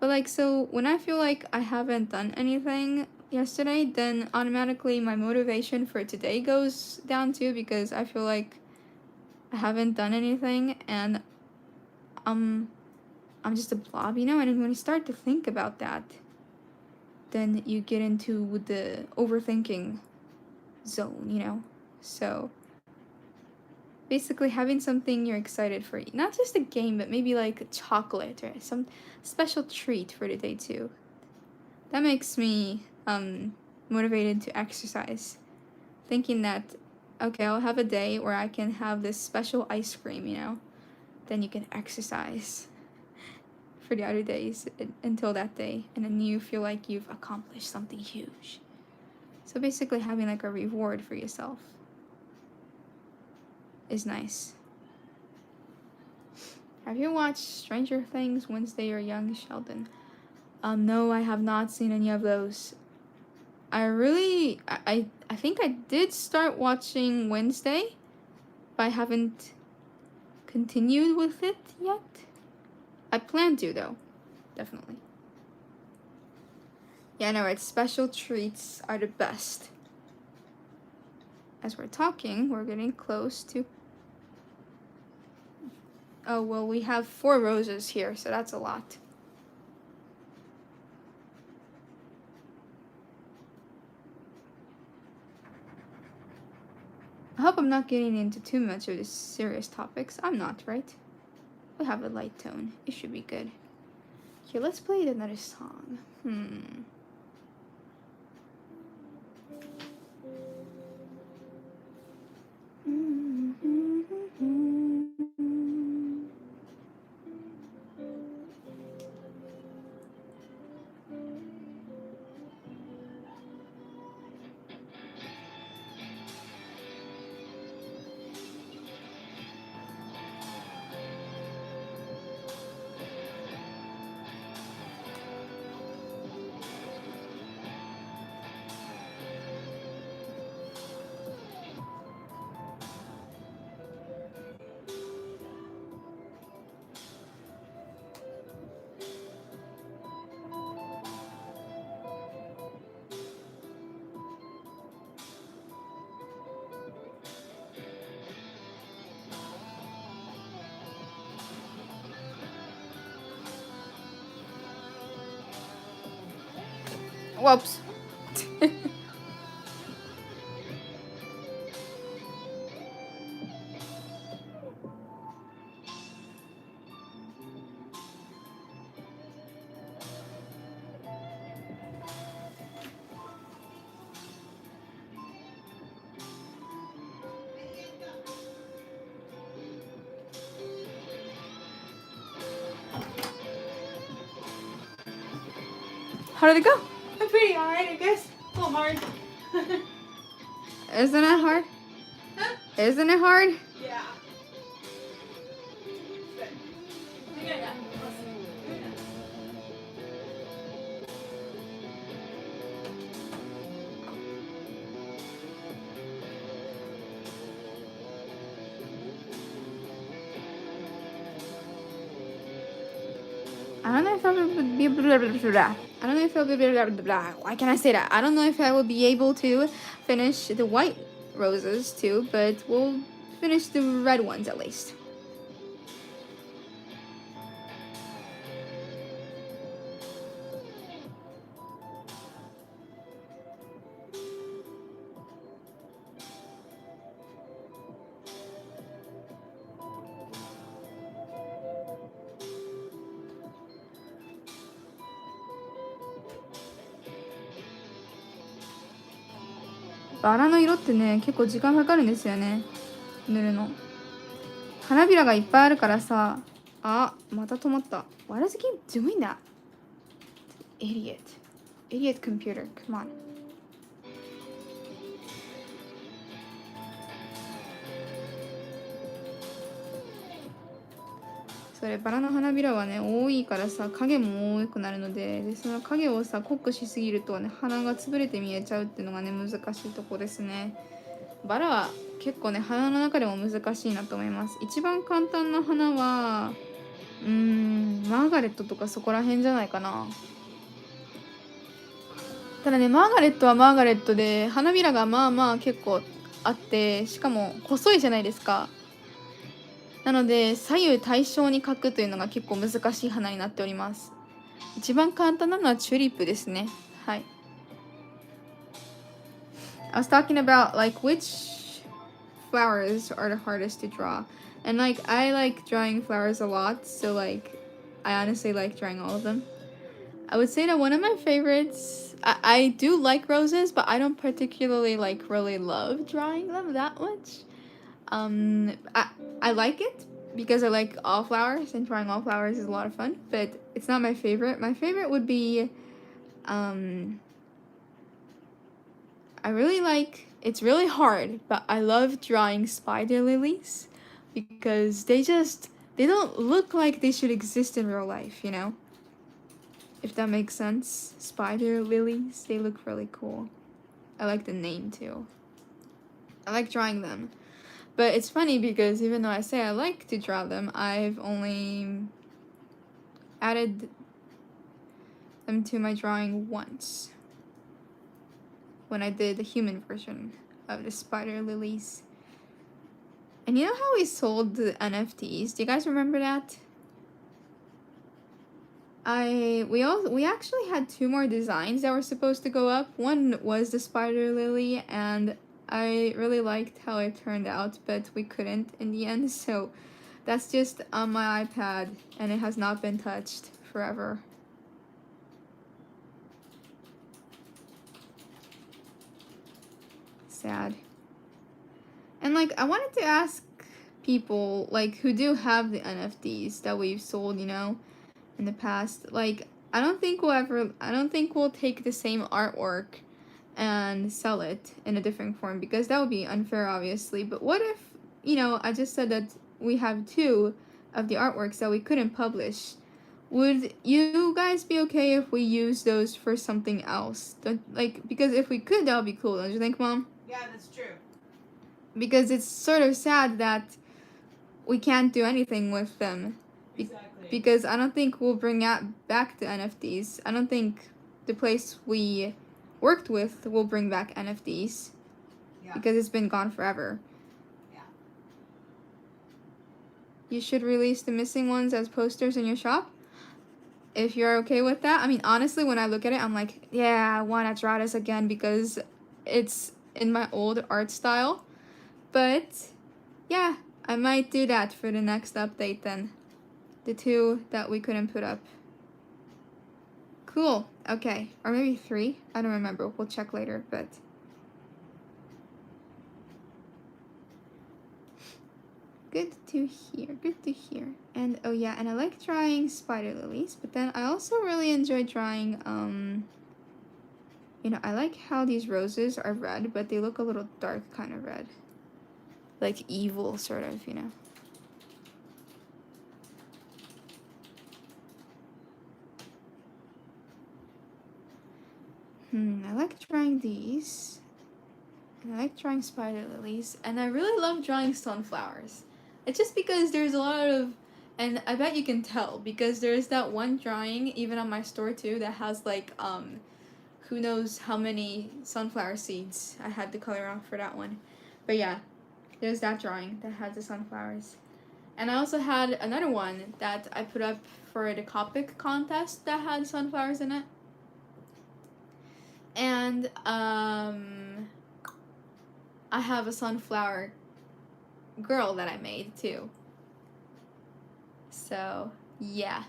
But like, so when I feel like I haven't done anything, yesterday, then automatically my motivation for today goes down too, because I feel like I haven't done anything and I'm just a blob, you know? And when you start to think about that, then you get into the overthinking zone, you know? So basically having something you're excited for, not just a game, but maybe like a chocolate or some special treat for the day too. That makes me motivated to exercise. Thinking that, okay, I'll have a day where I can have this special ice cream, you know? Then you can exercise for the other days until that day, and then you feel like you've accomplished something huge. So basically having like a reward for yourself is nice. Have you watched Stranger Things, Wednesday or Young Sheldon? No, I have not seen any of those. I think I did start watching Wednesday, but I haven't continued with it yet. I plan to though, definitely. Yeah, I know, right? Special treats are the best. As we're talking, we're getting close to... Oh, well, we have 4 roses here, so that's a lot. I hope I'm not getting into too much of the serious topics. I'm not, right? We have a light tone. It should be good. Okay, let's play another song. Whoops. How did it go? Pretty alright, I guess. A little hard. Isn't it hard? Huh? Isn't it hard? Yeah. But we got that. I don't know if I would be blah, blah, blah, blah. I don't know if I'll be blah, blah, blah, blah. Why can I say that? I don't know if I will be able to finish the white roses too, but we'll finish the red ones at least.バラの色ってね、結構時間かかるんですよね。塗るの。花びらがいっぱいあるからさ。あ、また止まった。Why does it keep doing that? Idiot. Idiot computer. Come on. それバラの花びらはね多いからさ影も多くなるので、その影をさ濃くしすぎるとね花が潰れて見えちゃうっていうのがね難しいとこですね。バラは結構ね花の中でも難しいなと思います。一番簡単な花はマーガレットとかそこら辺じゃないかな。ただね、マーガレットはマーガレットで花びらがまあまあ結構あって、しかも細いじゃないですか。なので左右対称に描くというのが結構難しい花になっております。一番簡単なのはチューリップですね。はい。I was talking about like which flowers are the hardest to draw. And like I like drawing flowers a lot, so like I honestly like drawing all of them. I would say that one of my favorites, I do like roses, but I don't particularly like really love drawing them that much. I like it because I like all flowers, and drawing all flowers is a lot of fun, but it's not my favorite. My favorite would be, I really like, it's really hard, but I love drawing spider lilies because they don't look like they should exist in real life, you know? If that makes sense. Spider lilies, they look really cool. I like the name too. I like drawing them. But it's funny because even though I say I like to draw them, I've only added them to my drawing once. When I did the human version of the spider lilies. And you know how we sold the NFTs? Do you guys remember that? We actually had 2 more designs that were supposed to go up. One was the spider lily, and I really liked how it turned out, but we couldn't in the end, so that's just on my iPad, and it has not been touched forever. Sad. And like, I wanted to ask people like who do have the NFTs that we've sold, you know, in the past. Like, I don't think we'll take the same artwork and sell it in a different form, because that would be unfair, obviously. But what if, you know, I just said that we have 2 of the artworks that we couldn't publish. Would you guys be okay if we use those for something else? Because if we could, that would be cool, don't you think, Mom? Yeah, that's true. Because it's sort of sad that we can't do anything with them. Exactly. Because I don't think we'll bring back the NFTs. I don't think the place we worked with will bring back NFTs. Yeah. Because it's been gone forever. Yeah. You should release the missing ones as posters in your shop. If you're okay with that. I mean, honestly, when I look at it, I'm like, yeah, I want to draw this again because it's in my old art style. But yeah, I might do that for the next update then. The 2 that we couldn't put up. Cool. Okay. Or maybe 3. I don't remember. We'll check later, but good to hear. Good to hear. And oh yeah, and I like drawing spider lilies, but then I also really enjoy drawing you know, I like how these roses are red, but they look a little dark kind of red. Like evil, sort of, you know. I like drawing these. And I like drawing spider lilies. And I really love drawing sunflowers. It's just because there's a lot of... And I bet you can tell, because there's that one drawing, even on my store too, that has like, who knows how many sunflower seeds. I had to color off for that one. But yeah, there's that drawing that has the sunflowers. And I also had another one that I put up for the Copic contest that had sunflowers in it. And I have a sunflower girl that I made too. So yeah.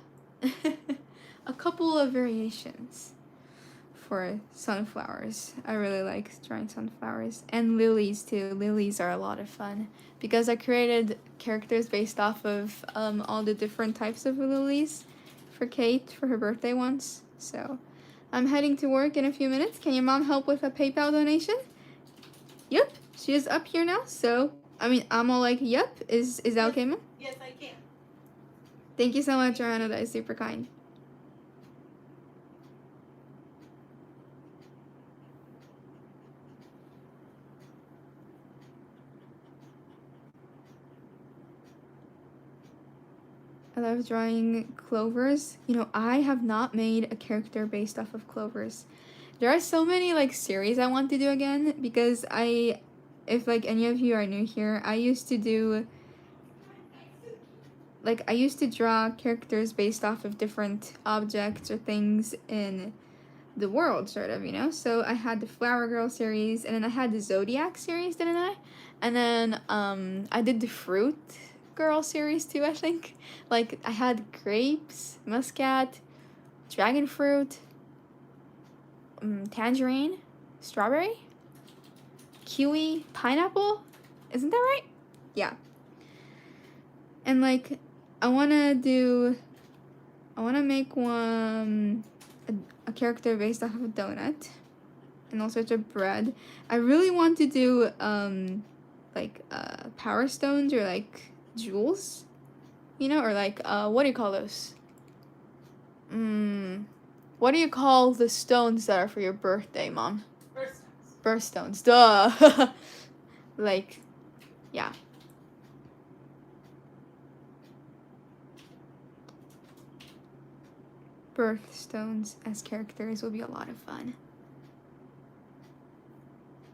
A couple of variations for sunflowers. I really like drawing sunflowers. And lilies too. Lilies are a lot of fun because I created characters based off of all the different types of lilies for Kate for her birthday once. So I'm heading to work in a few minutes. Can your mom help with a PayPal donation? Yep, she is up here now. So I mean, I'm all like, yep. Is that okay, Mom? Yes, I can. Thank you so much, Joanna. That is super kind. I love drawing clovers. You know, I have not made a character based off of clovers. There are so many like series I want to do again because if like any of you are new here, I used to draw characters based off of different objects or things in the world, sort of, you know? So I had the Flower Girl series, and then I had the Zodiac series, didn't I? And then I did the Fruit Girl series too, I think. Like, I had grapes, muscat, dragon fruit, tangerine, strawberry, kiwi, pineapple. Isn't that right? Yeah. And like, I wanna make one, a character based off of a donut and all sorts of bread. I really want to do power stones or like jewels, you know, or like what do you call those? What do you call the stones that are for your birthday, Mom? Birthstones. Duh. Like, yeah. Birthstones as characters will be a lot of fun.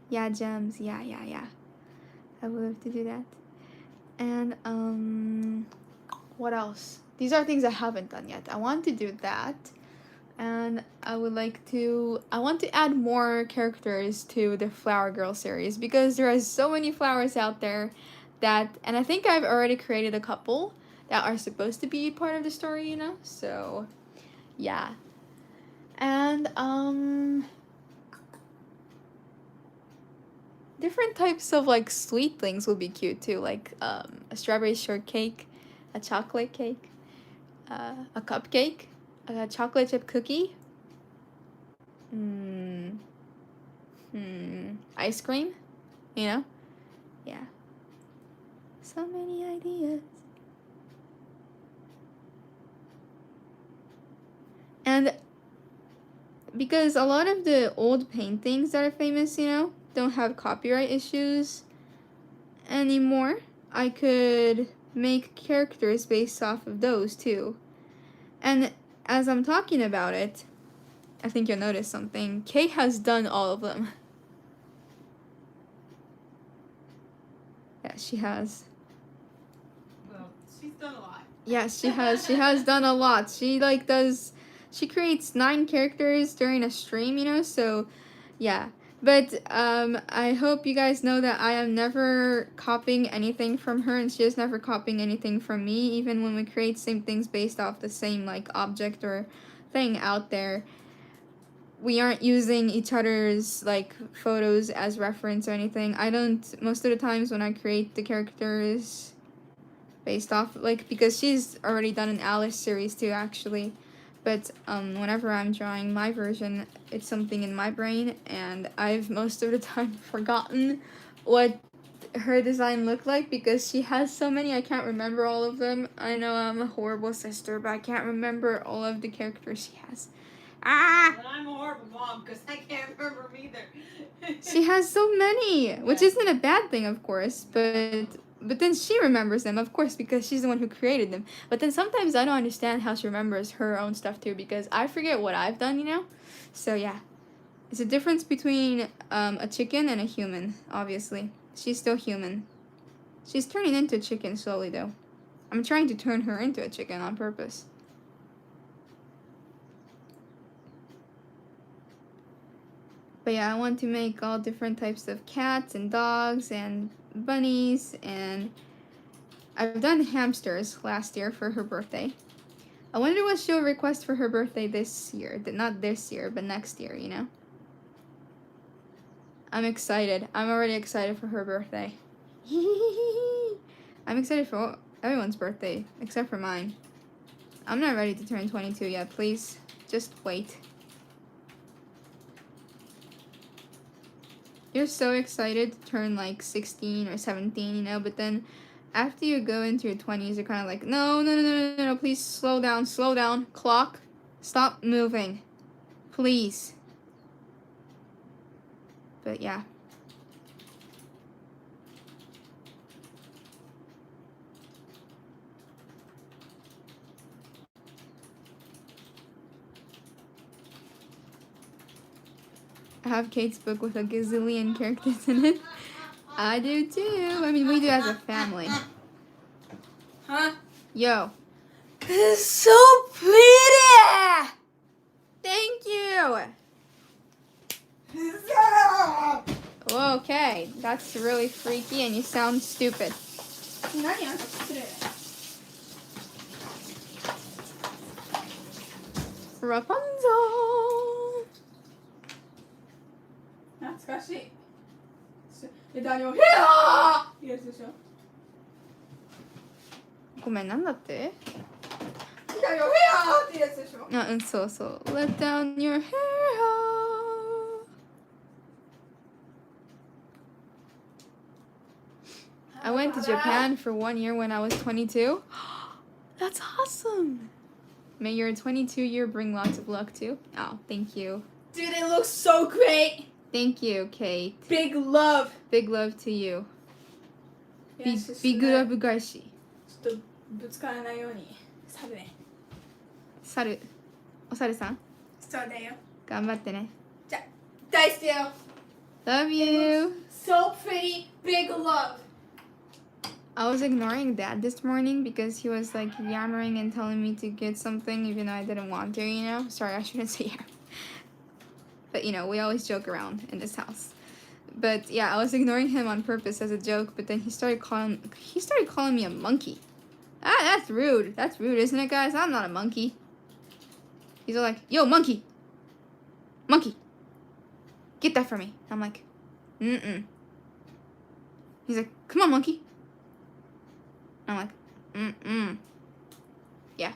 Yeah, gems. Yeah. I would love to do that. And what else? These are things I haven't done yet. I want to do that. And I want to add more characters to the Flower Girl series because there are so many flowers out there and I think I've already created a couple that are supposed to be part of the story, you know? So, yeah. And, different types of, like, sweet things will be cute, too. Like, a strawberry shortcake, a chocolate cake, a cupcake, a chocolate chip cookie, ice cream, you know? Yeah. So many ideas. And because a lot of the old paintings that are famous, you know, don't have copyright issues anymore, I could make characters based off of those too. And as I'm talking about it, I think you'll notice something. Kay has done all of them. Yeah, she has. Well, she's done a lot. Yeah, she has. She has done a lot. She creates 9 characters during a stream, you know, so yeah. But I hope you guys know that I am never copying anything from her, and she is never copying anything from me, even when we create same things based off the same like object or thing out there. We aren't using each other's like photos as reference or anything. I don't, most of the times when I create the characters based off, like, because she's already done an Alice series too, actually. But whenever I'm drawing my version, it's something in my brain, and I've most of the time forgotten what her design looked like because she has so many. I can't remember all of them. I know I'm a horrible sister, but I can't remember all of the characters she has. And I'm a horrible mom because I can't remember them either. She has so many, which isn't a bad thing, of course, but then she remembers them, of course, because she's the one who created them. But then sometimes I don't understand how she remembers her own stuff too, because I forget what I've done, you know? So yeah. It's a difference between a chicken and a human, obviously. She's still human. She's turning into a chicken slowly, though. I'm trying to turn her into a chicken on purpose. But yeah, I want to make all different types of cats and dogs and bunnies, and I've done hamsters last year for her birthday. I wonder what she'll request for her birthday this year. Not this year, but next year, you know? I'm excited. I'm already excited for her birthday. I'm excited for everyone's birthday, except for mine. I'm not ready to turn 22 yet, please. Just wait. You're so excited to turn like 16 or 17, you know, but then after you go into your 20s, you're kind of like, no, please slow down, clock, stop moving, please. But yeah. I have Kate's book with a gazillion characters in it. I do too. I mean, we do as a family. Huh? Yo. It's so pretty! Thank you. Okay, that's really freaky and you sound stupid. 何あんた失礼。Rapunzel. 懐かしい。何をヘアーいいやつでしょ。ごめん、なんだって？何をヘアーっていいやつでしょ。あ、うん、そうそう。Let down your hair. I went to Japan for 1 year when I was 22. That's awesome. May your 22-year bring lots of luck too. Oh, thank you. Dude, it looks so great. Thank you, Kate. Big love. Big love to you. Big love 返し。ちょっとぶつからないように。猿ね。猿。お猿さん。そうだよ。頑張ってね。じゃ、大好きだよ。Love you. So pretty. Big love. I was ignoring Dad this morning because he was like yammering and telling me to get something even though I didn't want to, you know? Sorry, I shouldn't say yammer. But you know, we always joke around in this house. But yeah, I was ignoring him on purpose as a joke, but then he started calling me a monkey. Ah, that's rude. That's rude, isn't it, guys? I'm not a monkey. He's all like, yo, monkey. Monkey. Get that for me. I'm like, mm-mm. He's like, come on, monkey. I'm like, mm-mm. Yeah.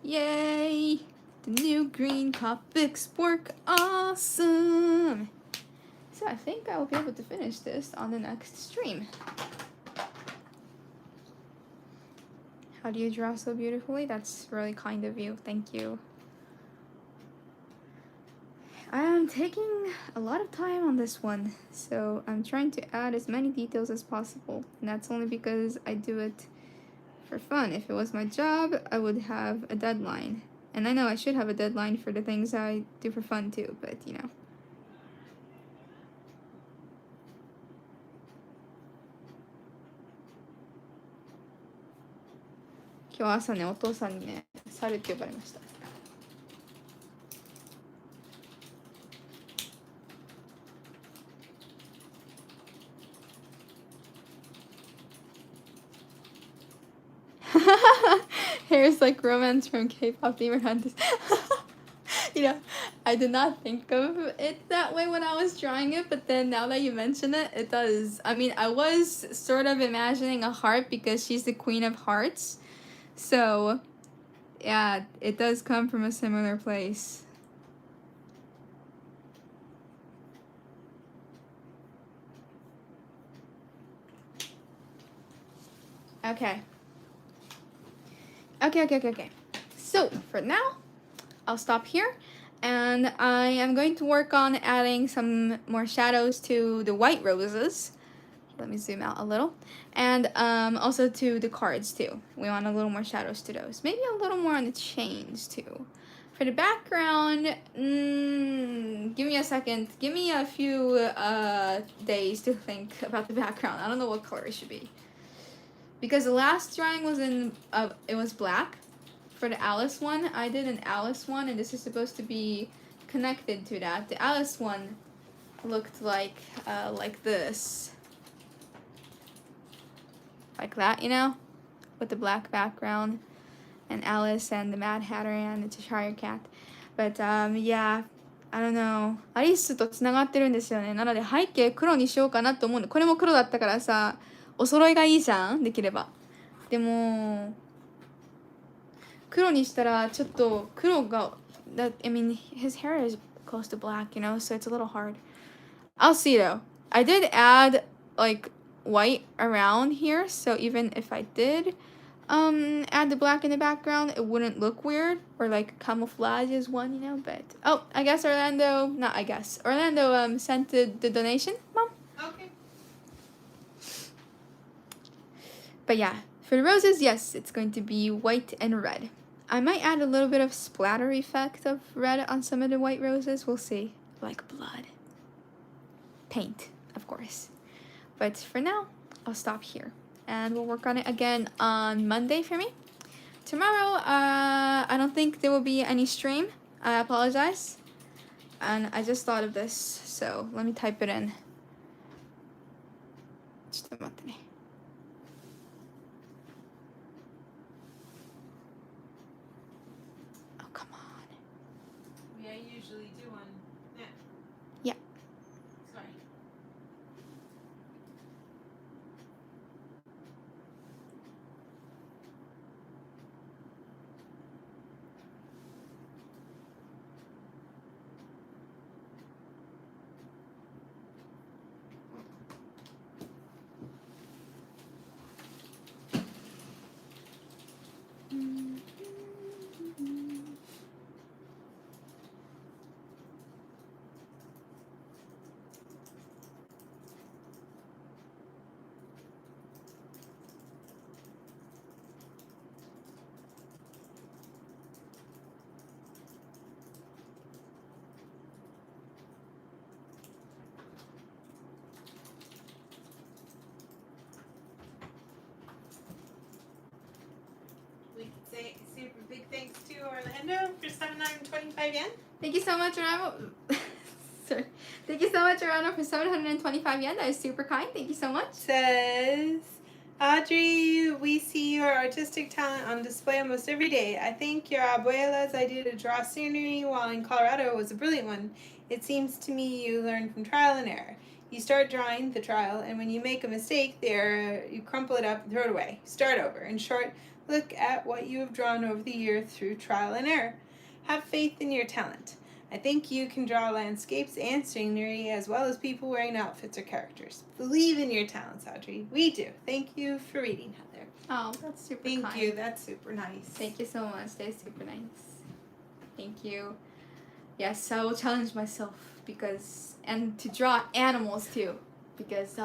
Yay! The new green Copics work awesome! So I think I will be able to finish this on the next stream. How do you draw so beautifully? That's really kind of you. Thank you. I am taking a lot of time on this one, so I'm trying to add as many details as possible. And that's only because I do it for fun. If it was my job, I would have a deadline. And I know I should have a deadline for the things I do for fun too, but you know. Today, 朝ね、お父さんにね、猿って呼ばれました。Hair's like romance from K-pop demon hunters. You know, I did not think of it that way when I was drawing it, but then now that you mention it, it does. I mean, I was sort of imagining a heart because she's the queen of hearts. So, yeah, it does come from a similar place. Okay. Okay. So, for now, I'll stop here. And I am going to work on adding some more shadows to the white roses. Let me zoom out a little. And also to the cards too. We want a little more shadows to those. Maybe a little more on the chains too. For the background, give me a second. Give me a few days to think about the background. I don't know what color it should be. Because the last drawing was it was black. For the Alice one, I did an Alice one, and this is supposed to be connected to that. The Alice one looked like this. Like that, you know? With the black background. And Alice and the Mad Hatter and the Cheshire Cat. But, yeah, I don't know. アリスとつながってるんですよね。なので背景黒にしようかなと思うんで、これも黒だったからさ、お揃いがいいじゃん？できれば。でも、黒にしたらちょっと黒が I mean his hair is close to black, you know, so it's a little hard. I'll see though. I did add like white around here, so even if I did add the black in the background, it wouldn't look weird, or like camouflage is one, you know. But I guess Orlando sent the donation, Mom. Okay. But yeah, for the roses, yes, it's going to be white and red. I might add a little bit of splatter effect of red on some of the white roses. We'll see. Like blood. Paint, of course. But for now, I'll stop here. And we'll work on it again on Monday for me. Tomorrow, I don't think there will be any stream. I apologize. And I just thought of this, so let me type it in. ちょっと待ってね。Oh, come on. Yeah, I usually do one. Yeah. Sorry. We could say super big thanks to Orlando for 725 yen. Thank you so much, Orlando. Sorry. Thank you so much, Orlando, for 725 yen. That is super kind. Thank you so much. Says, Audrey, we see your artistic talent on display almost every day. I think your abuela's idea to draw scenery while in Colorado was a brilliant one. It seems to me you learn from trial and error. You start drawing the trial, and when you make a mistake there, you crumple it up and throw it away. Start over. In short, look at what you have drawn over the year through trial and error. Have faith in your talent. I think you can draw landscapes and scenery as well as people wearing outfits or characters. Believe in your talents, Audrey. We do. Thank you for reading, Heather. Oh, that's super Thank kind. you. That's super nice. Thank you so much. That is super nice. Thank you. Yes, I will challenge myself and to draw animals too, because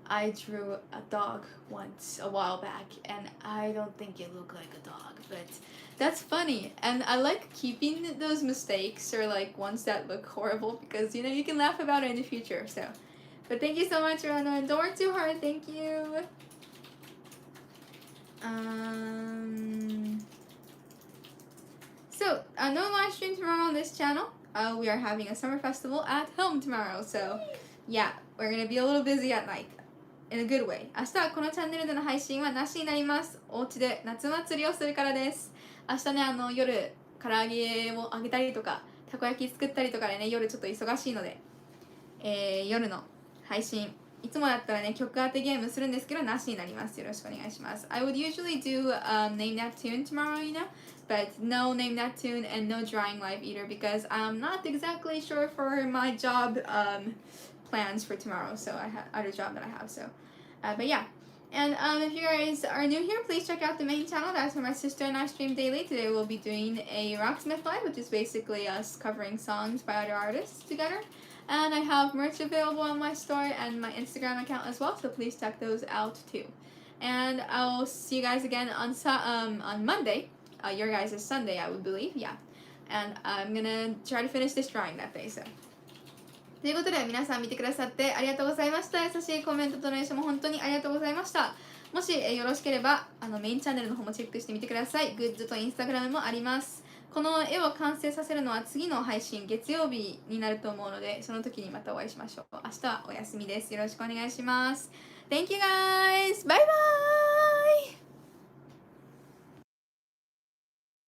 I drew a dog once a while back, and I don't think it looked like a dog, but that's funny. And I like keeping those mistakes or like ones that look horrible because you can laugh about it in the future. So, but thank you so much, Rana, and don't work too hard. Thank you. So no live stream tomorrow on this channel. We are having a summer festival at home tomorrow, so yeah, we're gonna be a little busy at night. In a good way. 明日はこのチャンネルでの配信はなしになります。お家で夏祭りをするからです。明日ね、夜、唐揚げを揚げたりとか、たこ焼き作ったりとかでね、夜ちょっと忙しいので、夜の配信、いつもだったらね、曲当てゲームするんですけど、なしになります。よろしくお願いします。I would usually do Name That Tune tomorrow, but no Name That Tune and no drawing live either because I'm not exactly sure for my job plans for tomorrow, so I have other job that I have, so but yeah. And if you guys are new here, please check out the main channel. That's where my sister and I stream daily. Today we'll be doing a Rocksmith Live, which is basically us covering songs by other artists together. And I have merch available on my store and my Instagram account as well, so please check those out too. And I'll see you guys again on Monday. Your guys is Sunday, I would believe, yeah. And I'm gonna try to finish this drawing that day, so. ということで皆さん見てくださってありがとうございました。優しいコメントとの練習も本当にありがとうございました。もし、よろしければメインチャンネルの方もチェックしてみてください。グッズとインスタグラムもあります。この絵を完成させるのは次の配信月曜日になると思うので、その時にまたお会いしましょう。明日はお休みです。よろしくお願いします。Thank you guys! Bye bye!